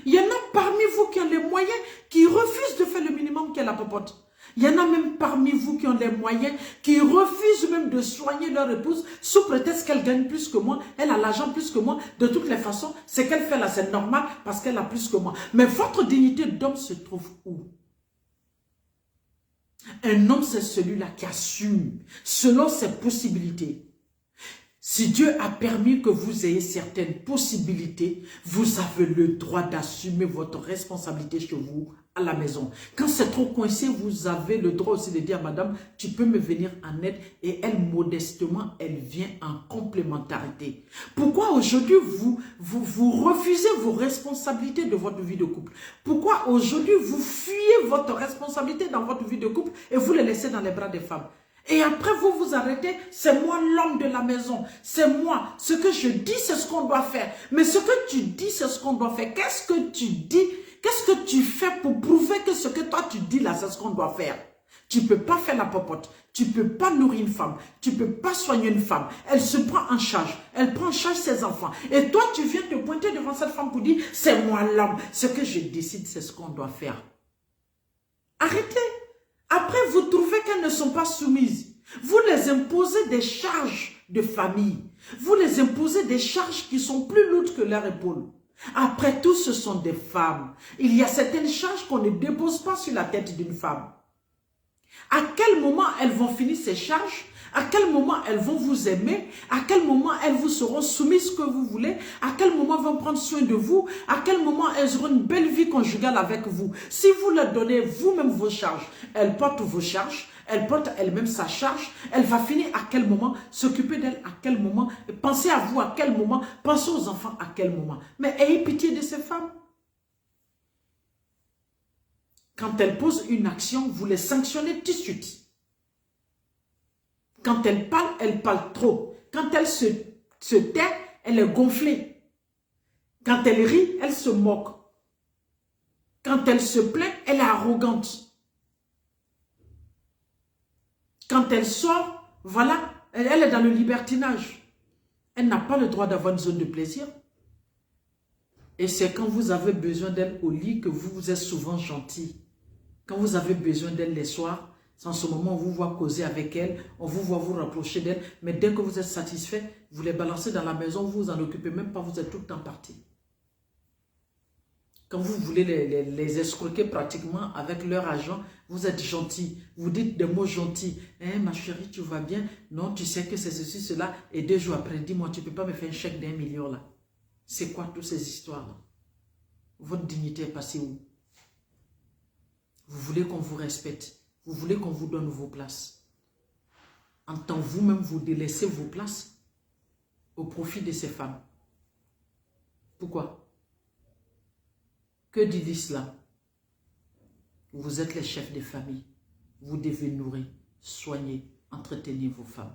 Il y en a parmi vous qui ont les moyens, qui refusent de faire le minimum qu'est la popote. Il y en a même parmi vous qui ont les moyens, qui refusent même de soigner leur épouse, sous prétexte qu'elle gagne plus que moi, elle a l'argent plus que moi. De toutes les façons, ce qu'elle fait là, c'est normal parce qu'elle a plus que moi. Mais votre dignité d'homme se trouve où? Un homme, c'est celui-là qui assume selon ses possibilités. Si Dieu a permis que vous ayez certaines possibilités, vous avez le droit d'assumer votre responsabilité chez vous, à la maison. Quand c'est trop coincé, vous avez le droit aussi de dire, madame, tu peux me venir en aide, et elle, modestement, elle vient en complémentarité. Pourquoi aujourd'hui, vous refusez vos responsabilités de votre vie de couple? Pourquoi aujourd'hui, vous fuyez votre responsabilité dans votre vie de couple et vous les laissez dans les bras des femmes? Et après, vous vous arrêtez, c'est moi l'homme de la maison, c'est moi. Ce que je dis, c'est ce qu'on doit faire. Mais ce que tu dis, c'est ce qu'on doit faire. Qu'est-ce que tu dis? Qu'est-ce que tu fais pour prouver que ce que toi tu dis là, c'est ce qu'on doit faire? Tu ne peux pas faire la popote, tu ne peux pas nourrir une femme, tu ne peux pas soigner une femme. Elle se prend en charge, elle prend en charge ses enfants. Et toi, tu viens te pointer devant cette femme pour dire, c'est moi l'homme. Ce que je décide, c'est ce qu'on doit faire. Arrêtez. Après, vous trouvez qu'elles ne sont pas soumises. Vous les imposez des charges de famille. Vous les imposez des charges qui sont plus lourdes que leur épaule. Après tout, ce sont des femmes. Il y a certaines charges qu'on ne dépose pas sur la tête d'une femme. À quel moment elles vont finir ces charges? À quel moment elles vont vous aimer? À quel moment elles vous seront soumises ce que vous voulez? À quel moment elles vont prendre soin de vous? À quel moment elles auront une belle vie conjugale avec vous? Si vous leur donnez vous-même vos charges, elles portent vos charges, elle porte elle-même sa charge, elle va finir à quel moment, s'occuper d'elle à quel moment, penser à vous à quel moment, penser aux enfants à quel moment. Mais ayez pitié de ces femmes. Quand elles posent une action, vous les sanctionnez tout de suite. Quand elle parle trop. Quand elle se tait, elle est gonflée. Quand elle rit, elle se moque. Quand elle se plaint, elle est arrogante. Quand elle sort, voilà, elle est dans le libertinage. Elle n'a pas le droit d'avoir une zone de plaisir. Et c'est quand vous avez besoin d'elle au lit que vous êtes souvent gentil. Quand vous avez besoin d'elle les soirs, c'est en ce moment on vous voit causer avec elle, on vous voit vous rapprocher d'elle, mais dès que vous êtes satisfait, vous les balancez dans la maison, vous vous en occupez même pas, vous êtes tout le temps parti. Quand vous voulez les escroquer pratiquement avec leur argent, vous êtes gentil. Vous dites des mots gentils. Hein, ma chérie, tu vas bien? Non, tu sais que c'est ceci, cela. Et 2 jours après, dis-moi, tu ne peux pas me faire un chèque d'1 million là. C'est quoi toutes ces histoires-là? Votre dignité est passée où? Vous voulez qu'on vous respecte. Vous voulez qu'on vous donne vos places. En tant que vous-même, vous délaissez vos places au profit de ces femmes. Pourquoi? Que dit l'islam? Vous êtes les chefs de famille. Vous devez nourrir, soigner, entretenir vos femmes.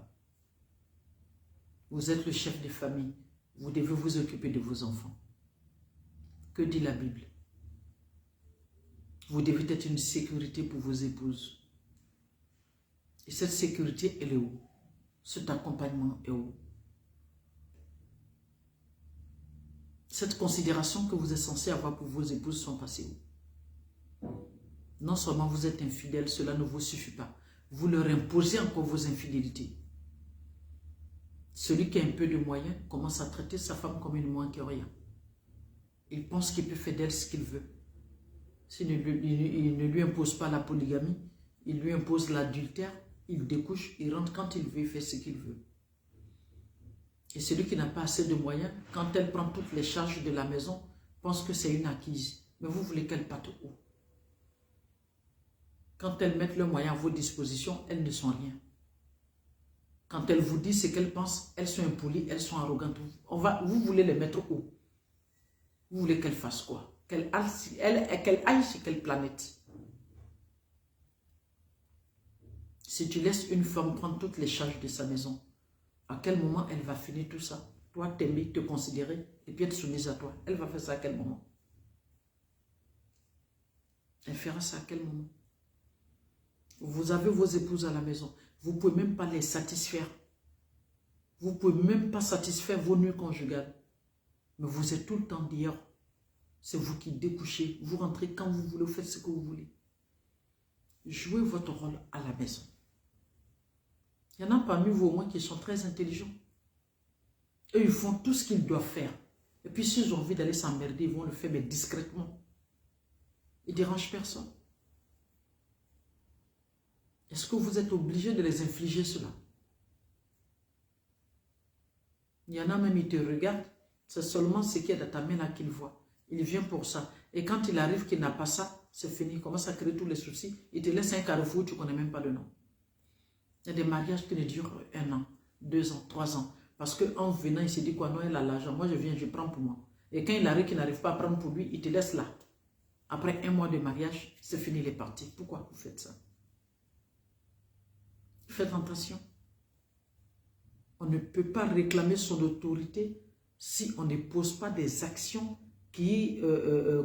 Vous êtes le chef de famille. Vous devez vous occuper de vos enfants. Que dit la Bible? Vous devez être une sécurité pour vos épouses. Et cette sécurité, elle est où? Cet accompagnement est où? Cette considération que vous êtes censé avoir pour vos épouses sont passées où? Non seulement vous êtes infidèle, cela ne vous suffit pas. Vous leur imposez encore vos infidélités. Celui qui a un peu de moyens commence à traiter sa femme comme une moins que rien. Il pense qu'il peut faire d'elle ce qu'il veut. Il ne lui impose pas la polygamie, il lui impose l'adultère, il découche, il rentre quand il veut, il fait ce qu'il veut. Et celui qui n'a pas assez de moyens, quand elle prend toutes les charges de la maison, pense que c'est une acquise. Mais vous voulez qu'elle parte où? Quand elles mettent leurs moyens à vos dispositions, elles ne sont rien. Quand elles vous disent ce qu'elles pensent, elles sont impolies, elles sont arrogantes. Vous voulez les mettre où? Vous voulez qu'elles fassent quoi? Qu'elles aillent sur quelle planète? Si tu laisses une femme prendre toutes les charges de sa maison, à quel moment elle va finir tout ça? Toi, t'aimer, te considérer et puis être soumise à toi. Elle va faire ça à quel moment? Elle fera ça à quel moment? Vous avez vos épouses à la maison. Vous ne pouvez même pas les satisfaire. Vous ne pouvez même pas satisfaire vos nuits conjugales. Mais vous êtes tout le temps dehors. C'est vous qui découchez. Vous rentrez quand vous voulez, vous faites ce que vous voulez. Jouez votre rôle à la maison. Il y en a parmi vous au moins qui sont très intelligents. Eux, ils font tout ce qu'ils doivent faire. Et puis s'ils ont envie d'aller s'emmerder, ils vont le faire, mais discrètement. Ils ne dérangent personne. Est-ce que vous êtes obligé de les infliger cela? Il y en a même, ils te regardent. C'est seulement ce qui est dans ta main là qu'il voit. Il vient pour ça. Et quand il arrive qu'il n'a pas ça, c'est fini. Il commence à créer tous les soucis. Il te laisse un carrefour, tu ne connais même pas le nom. Il y a des mariages qui ne durent 1 an, 2 ans, 3 ans. Parce qu'en venant, il se dit quoi? Non, il a l'argent. Moi, je viens, je prends pour moi. Et quand il arrive qu'il n'arrive pas à prendre pour lui, il te laisse là. Après 1 mois de mariage, c'est fini, il est parti. Pourquoi vous faites ça? Faites attention. On ne peut pas réclamer son autorité si on ne pose pas des actions qui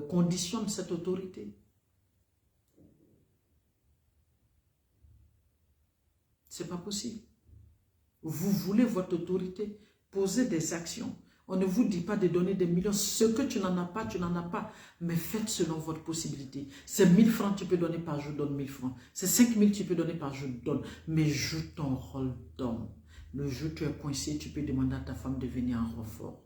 conditionnent cette autorité. C'est pas possible. Vous voulez votre autorité, posez des actions. On ne vous dit pas de donner des millions. Ce que tu n'en as pas, tu n'en as pas. Mais faites selon votre possibilité. C'est 1000 francs tu peux donner par jour, donne 1000 francs. C'est 5000 tu peux donner par jour, donne. Mais joue ton rôle d'homme. Le jour où tu es coincé, tu peux demander à ta femme de venir en renfort.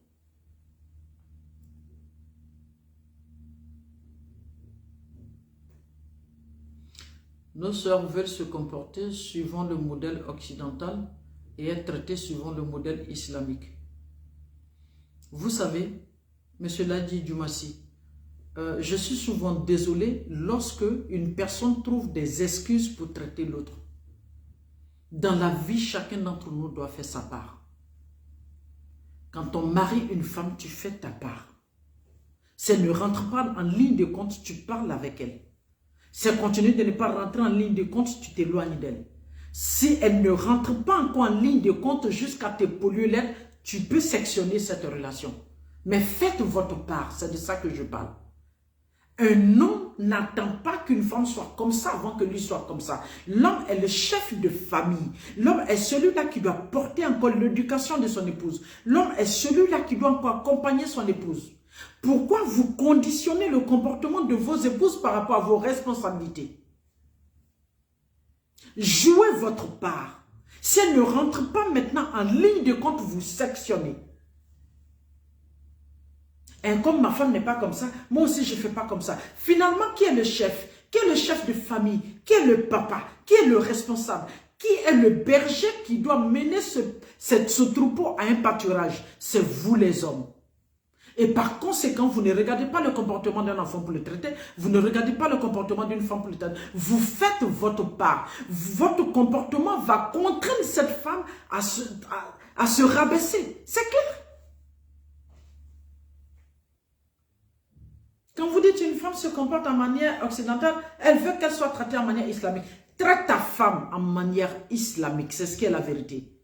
Nos sœurs veulent se comporter suivant le modèle occidental et être traitées suivant le modèle islamique. Vous savez, M. Ladi Djoumassi, je suis souvent désolé lorsque une personne trouve des excuses pour traiter l'autre. Dans la vie, chacun d'entre nous doit faire sa part. Quand on marie une femme, tu fais ta part. Si elle ne rentre pas en ligne de compte, tu parles avec elle. Si elle continue de ne pas rentrer en ligne de compte, tu t'éloignes d'elle. Si elle ne rentre pas encore en ligne de compte jusqu'à te polluer l'aide, tu peux sectionner cette relation. Mais faites votre part, c'est de ça que je parle. Un homme n'attend pas qu'une femme soit comme ça avant que lui soit comme ça. L'homme est le chef de famille. L'homme est celui-là qui doit porter encore l'éducation de son épouse. L'homme est celui-là qui doit encore accompagner son épouse. Pourquoi vous conditionnez le comportement de vos épouses par rapport à vos responsabilités? Jouez votre part. Si elle ne rentre pas maintenant en ligne de compte, vous sectionnez. Et comme ma femme n'est pas comme ça, moi aussi je ne fais pas comme ça. Finalement, qui est le chef? Qui est le chef de famille? Qui est le papa? Qui est le responsable? Qui est le berger qui doit mener ce troupeau à un pâturage? C'est vous les hommes. Et par conséquent, vous ne regardez pas le comportement d'un enfant pour le traiter, vous ne regardez pas le comportement d'une femme pour le traiter, vous faites votre part. Votre comportement va contraindre cette femme à se rabaisser. C'est clair. Quand vous dites une femme se comporte en manière occidentale, elle veut qu'elle soit traitée en manière islamique. Traite ta femme en manière islamique, c'est ce qui est la vérité.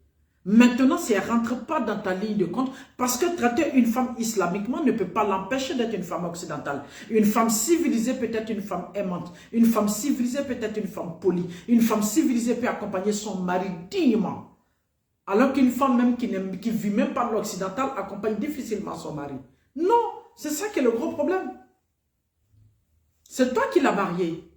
Maintenant, si elle ne rentre pas dans ta ligne de compte, parce que traiter une femme islamiquement ne peut pas l'empêcher d'être une femme occidentale. Une femme civilisée peut être une femme aimante. Une femme civilisée peut être une femme polie. Une femme civilisée peut accompagner son mari dignement. Alors qu'une femme même qui ne vit même pas l'occidental accompagne difficilement son mari. Non, c'est ça qui est le gros problème. C'est toi qui l'as mariée.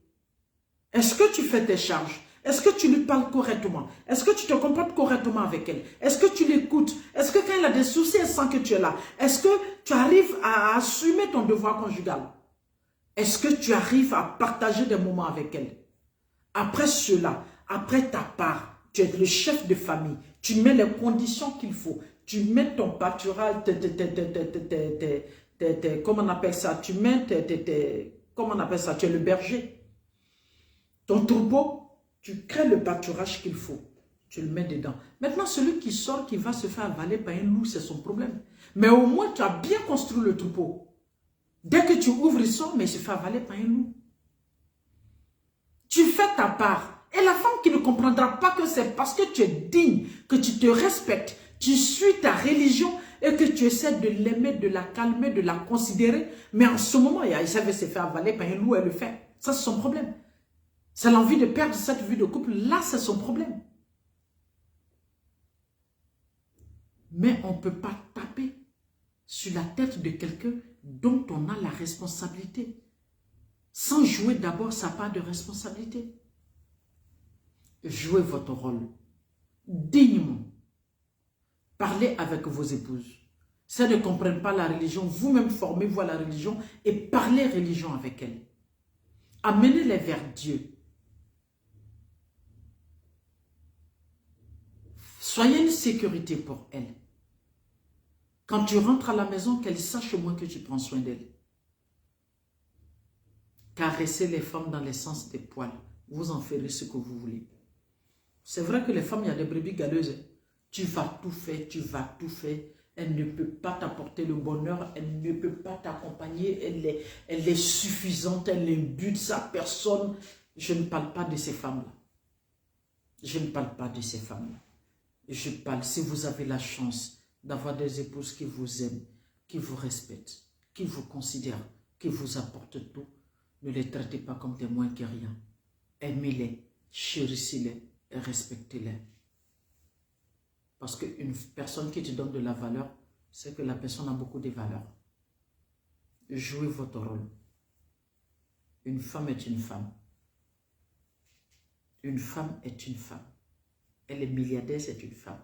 Est-ce que tu fais tes charges? Est-ce que tu lui parles correctement? Est-ce que tu te comportes correctement avec elle? Est-ce que tu l'écoutes? Est-ce que quand elle a des soucis, elle sent que tu es là? Est-ce que tu arrives à assumer ton devoir conjugal? Est-ce que tu arrives à partager des moments avec elle? Après cela, après ta part, tu es le chef de famille. Tu mets les conditions qu'il faut. Tu mets ton pâturage, comment on appelle ça? Tu mets comment on appelle ça? Tu es le berger. Ton troupeau, tu crées le pâturage qu'il faut. Tu le mets dedans. Maintenant, celui qui sort, qui va se faire avaler par un loup, c'est son problème. Mais au moins, tu as bien construit le troupeau. Dès que tu ouvres, il sort, mais il se fait avaler par un loup. Tu fais ta part. Et la femme qui ne comprendra pas que c'est parce que tu es digne, que tu te respectes, tu suis ta religion et que tu essaies de l'aimer, de la calmer, de la considérer. Mais en ce moment, elle savait se faire avaler par un loup, elle le fait. Ça, c'est son problème. C'est l'envie de perdre cette vie de couple. Là, c'est son problème. Mais on ne peut pas taper sur la tête de quelqu'un dont on a la responsabilité, sans jouer d'abord sa part de responsabilité. Jouez votre rôle dignement. Parlez avec vos épouses. Si elles ne comprennent pas la religion, vous-même formez-vous à la religion et parlez religion avec elles. Amenez-les vers Dieu. Soyez une sécurité pour elles. Quand tu rentres à la maison, qu'elles sachent au moins que tu prends soin d'elles. Caressez les femmes dans le sens des poils. Vous en ferez ce que vous voulez. C'est vrai que les femmes, il y a des brebis galeuses. Tu vas tout faire, tu vas tout faire. Elle ne peut pas t'apporter le bonheur, elle ne peut pas t'accompagner, elle est suffisante, elle imbue de sa personne. Je ne parle pas de ces femmes-là. Je ne parle pas de ces femmes-là. Je parle, si vous avez la chance d'avoir des épouses qui vous aiment, qui vous respectent, qui vous considèrent, qui vous apportent tout, ne les traitez pas comme des moins que rien. Aimez-les, chérissez-les et respectez-les. Parce qu'une personne qui te donne de la valeur, c'est que la personne a beaucoup de valeur. Jouez votre rôle. Une femme est une femme. Une femme est une femme. Elle est milliardaire, c'est une femme.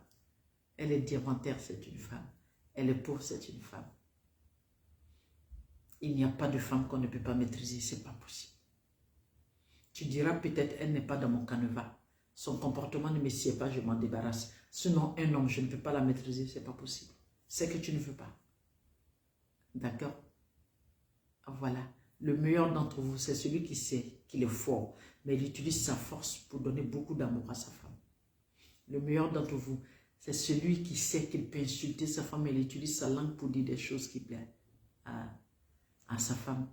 Elle est diamantaire, c'est une femme. Elle est pauvre, c'est une femme. Il n'y a pas de femme qu'on ne peut pas maîtriser, ce n'est pas possible. Tu diras peut-être, elle n'est pas dans mon canevas. Son comportement ne me sied pas, je m'en débarrasse. Sinon, un homme, je ne peux pas la maîtriser, ce n'est pas possible. C'est que tu ne veux pas. D'accord? Voilà. Le meilleur d'entre vous, c'est celui qui sait qu'il est fort, mais il utilise sa force pour donner beaucoup d'amour à sa femme. Le meilleur d'entre vous, c'est celui qui sait qu'il peut insulter sa femme et il utilise sa langue pour dire des choses qui plaisent à sa femme.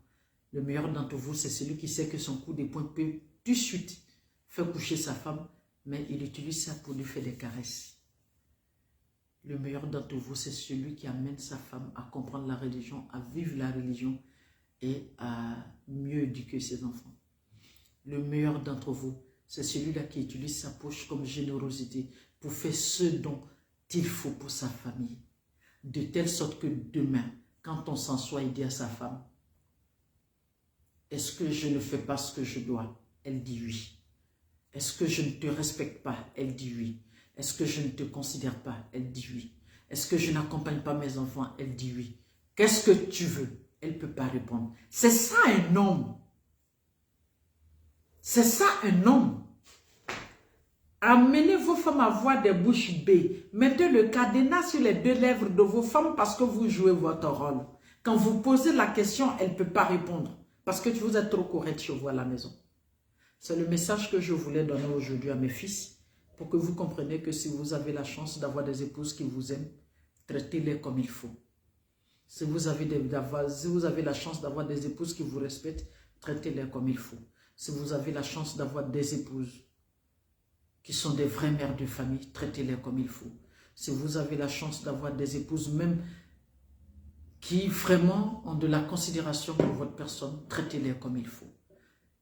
Le meilleur d'entre vous, c'est celui qui sait que son coup de poing peut tout de suite faire coucher sa femme, mais il utilise ça pour lui faire des caresses. Le meilleur d'entre vous, c'est celui qui amène sa femme à comprendre la religion, à vivre la religion et à mieux éduquer ses enfants. Le meilleur d'entre vous, c'est celui-là qui utilise sa poche comme générosité pour faire ce dont il faut pour sa famille. De telle sorte que demain, quand on s'en soit aidé à sa femme, est-ce que je ne fais pas ce que je dois? Elle dit oui. Est-ce que je ne te respecte pas? Elle dit oui. Est-ce que je ne te considère pas? Elle dit oui. Est-ce que je n'accompagne pas mes enfants? Elle dit oui. Qu'est-ce que tu veux? Elle ne peut pas répondre. C'est ça un homme. C'est ça un homme. Amenez vos femmes à voir des bouches bées. Mettez le cadenas sur les 2 lèvres de vos femmes parce que vous jouez votre rôle. Quand vous posez la question, elle ne peut pas répondre. Parce que vous êtes trop correct chez vous à la maison. C'est le message que je voulais donner aujourd'hui à mes fils. Pour que vous compreniez que si vous avez la chance d'avoir des épouses qui vous aiment, traitez-les comme il faut. Si vous avez la chance d'avoir des épouses qui vous respectent, traitez-les comme il faut. Si vous avez la chance d'avoir des épouses qui sont des vraies mères de famille, traitez-les comme il faut. Si vous avez la chance d'avoir des épouses même qui vraiment ont de la considération pour votre personne, traitez-les comme il faut.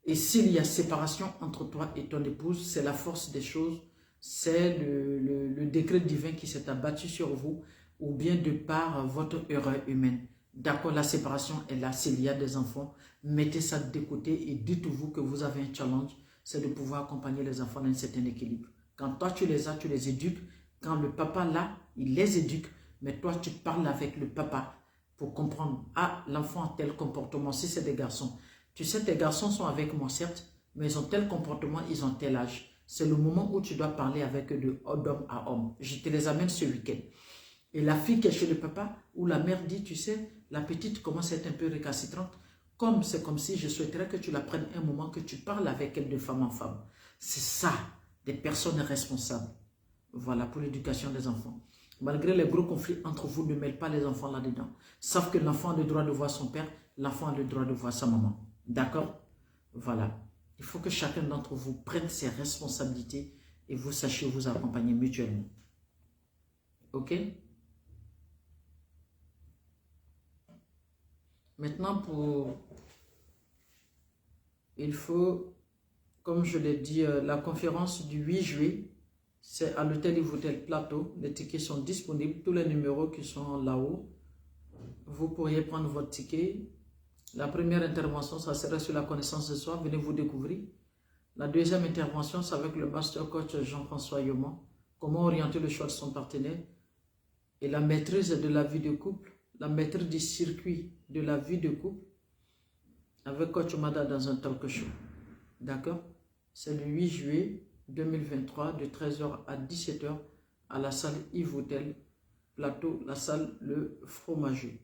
Et s'il y a séparation entre toi et ton épouse, c'est la force des choses, c'est le décret divin qui s'est abattu sur vous, ou bien de par votre erreur humaine. D'accord, la séparation est là, s'il y a des enfants, mettez ça de côté et dites-vous que vous avez un challenge, c'est de pouvoir accompagner les enfants dans un certain équilibre. Quand toi tu les as, tu les éduques. Quand le papa là, il les éduque, mais toi tu parles avec le papa pour comprendre, ah, l'enfant a tel comportement, si c'est des garçons. Tu sais, tes garçons sont avec moi, certes, mais ils ont tel comportement, ils ont tel âge. C'est le moment où tu dois parler avec eux d'homme à homme. Je te les amène ce week-end. Et la fille qui est chez le papa, où la mère dit, tu sais, la petite commence à être un peu récalcitrante. C'est comme si je souhaiterais que tu la prennes un moment, que tu parles avec elle de femme en femme. C'est ça, des personnes responsables. Voilà, pour l'éducation des enfants. Malgré les gros conflits entre vous, ne mêlez pas les enfants là-dedans. Sauf que l'enfant a le droit de voir son père, l'enfant a le droit de voir sa maman. D'accord? Voilà. Il faut que chacun d'entre vous prenne ses responsabilités et vous sachiez vous accompagner mutuellement. Ok? Maintenant, il faut, comme je l'ai dit, la conférence du 8 juillet, c'est à l'hôtel Ivotel Plateau. Les tickets sont disponibles, tous les numéros qui sont là-haut. Vous pourriez prendre votre ticket. La première intervention, ça sera sur la connaissance de soi. Venez vous découvrir. La deuxième intervention, c'est avec le master coach Jean-François Yoman. Comment orienter le choix de son partenaire. Et la maîtrise de la vie de couple. La maîtrise du circuit de la vie de couple. Avec coach Mada dans un talk show. D'accord? C'est le 8 juillet 2023 de 13 h à 17 h à la salle Yves Hôtel Plateau, la salle Le Fromager.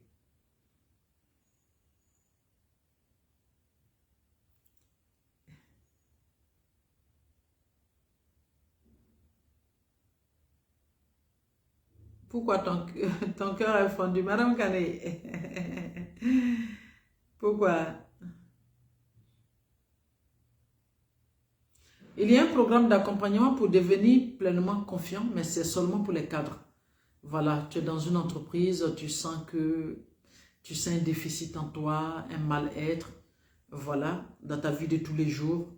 Pourquoi ton cœur est fondu, Madame Kané? Pourquoi? Il y a un programme d'accompagnement pour devenir pleinement confiant, mais c'est seulement pour les cadres. Voilà, tu es dans une entreprise, tu sens un déficit en toi, un mal-être, voilà, dans ta vie de tous les jours.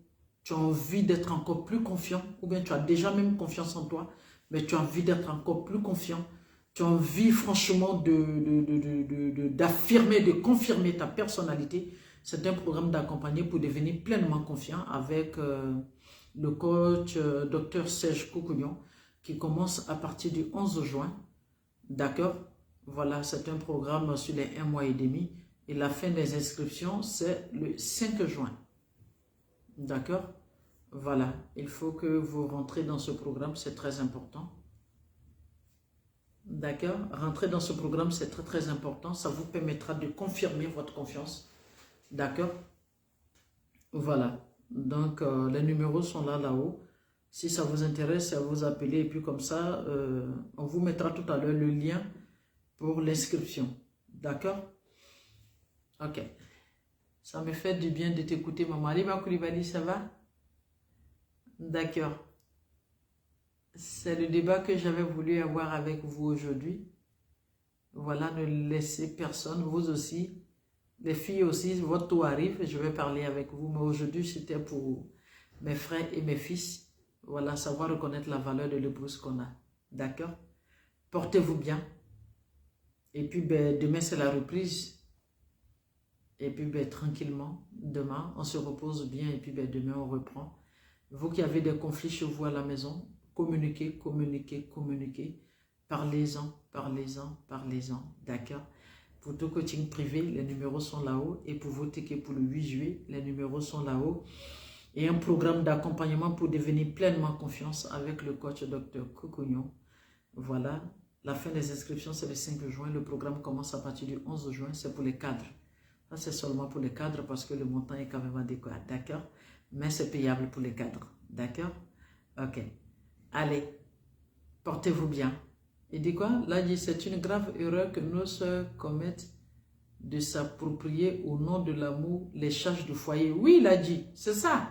Tu as envie d'être encore plus confiant, ou bien tu as déjà même confiance en toi, mais tu as envie d'être encore plus confiant. Tu as envie franchement d'affirmer, de confirmer ta personnalité. C'est un programme d'accompagner pour devenir pleinement confiant avec le coach Dr Serge Koukouignon qui commence à partir du 11 juin. D'accord? Voilà, c'est un programme sur les 1 mois et demi. Et la fin des inscriptions, c'est le 5 juin. D'accord? Voilà, il faut que vous rentrez dans ce programme, c'est très important. D'accord? Rentrer dans ce programme, c'est très très important. Ça vous permettra de confirmer votre confiance. D'accord? Voilà. Donc, les numéros sont là-haut. Si ça vous intéresse, vous appelez. Et puis comme ça, on vous mettra tout à l'heure le lien pour l'inscription. D'accord? Ok. Ça me fait du bien de t'écouter, maman. Halima Koulibaly, ça va? D'accord. C'est le débat que j'avais voulu avoir avec vous aujourd'hui. Voilà, ne laissez personne, vous aussi, les filles aussi, votre tour arrive, je vais parler avec vous. Mais aujourd'hui, c'était pour mes frères et mes fils. Voilà, savoir reconnaître la valeur de l'épouse qu'on a. D'accord? Portez-vous bien. Et puis, demain, c'est la reprise. Et puis, tranquillement, demain, on se repose bien. Et puis, demain, on reprend. Vous qui avez des conflits chez vous à la maison, communiquez, communiquez, communiquez. Parlez-en, parlez-en, parlez-en. D'accord? Pour tout coaching privé, les numéros sont là-haut. Et pour vos tickets pour le 8 juillet, les numéros sont là-haut. Et un programme d'accompagnement pour devenir pleinement confiance avec le coach Dr Cocognon. Voilà. La fin des inscriptions, c'est le 5 juin. Le programme commence à partir du 11 juin. C'est pour les cadres. Ça, c'est seulement pour les cadres parce que le montant est quand même adéquat. D'accord? Mais c'est payable pour les cadres. D'accord? Ok. Allez. Portez-vous bien. Il dit quoi? Là, il dit, c'est une grave erreur que nos sœurs commettent de s'approprier au nom de l'amour les charges du foyer. Oui, il a dit, c'est ça.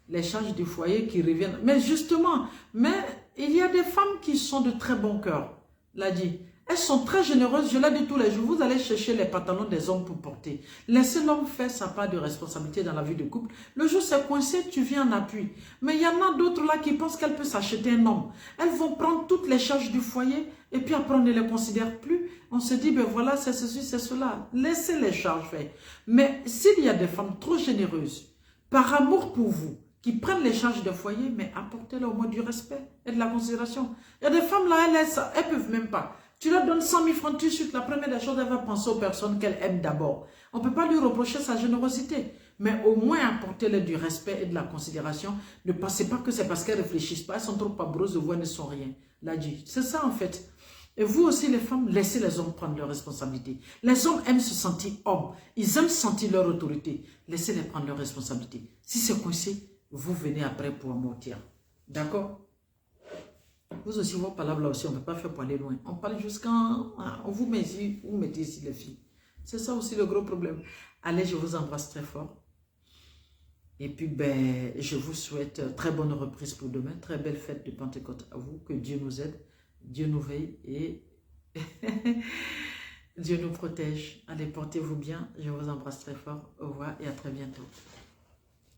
Les charges du foyer qui reviennent. Mais justement, il y a des femmes qui sont de très bon cœur. Il a dit, elles sont très généreuses, je l'ai dit tous les jours, vous allez chercher les pantalons des hommes pour porter. Laissez l'homme faire sa part de responsabilité dans la vie de couple. Le jour c'est coincé, tu viens en appui. Mais il y en a d'autres là qui pensent qu'elles peuvent s'acheter un homme. Elles vont prendre toutes les charges du foyer et puis après on ne les considère plus. On se dit, ben voilà, c'est ceci, c'est cela. Laissez les charges faire. Mais s'il y a des femmes trop généreuses, par amour pour vous, qui prennent les charges de foyer, mais apportez-leur au moins du respect et de la considération. Il y a des femmes là, elles ne peuvent même pas. Tu leur donnes 100 000 francs tout de suite, la première des choses, elle va penser aux personnes qu'elle aime d'abord. On ne peut pas lui reprocher sa générosité, mais au moins apporter-leur du respect et de la considération. Ne pensez pas que c'est parce qu'elles ne réfléchissent pas, elles sont trop amoureuses de vous, elles ne sont rien. Là, dit, c'est ça en fait. Et vous aussi les femmes, laissez les hommes prendre leurs responsabilités. Les hommes aiment se sentir hommes, ils aiment sentir leur autorité. Laissez-les prendre leurs responsabilités. Si c'est coincé, vous venez après pour amortir. D'accord? Vous aussi, vos palabres là aussi, on ne peut pas faire pour aller loin. On parle jusqu'à... On vous met ici, vous mettez ici les filles. C'est ça aussi le gros problème. Allez, je vous embrasse très fort. Et puis, ben, je vous souhaite très bonne reprise pour demain. Très belle fête de Pentecôte à vous. Que Dieu nous aide, Dieu nous veille et Dieu nous protège. Allez, portez-vous bien. Je vous embrasse très fort. Au revoir et à très bientôt.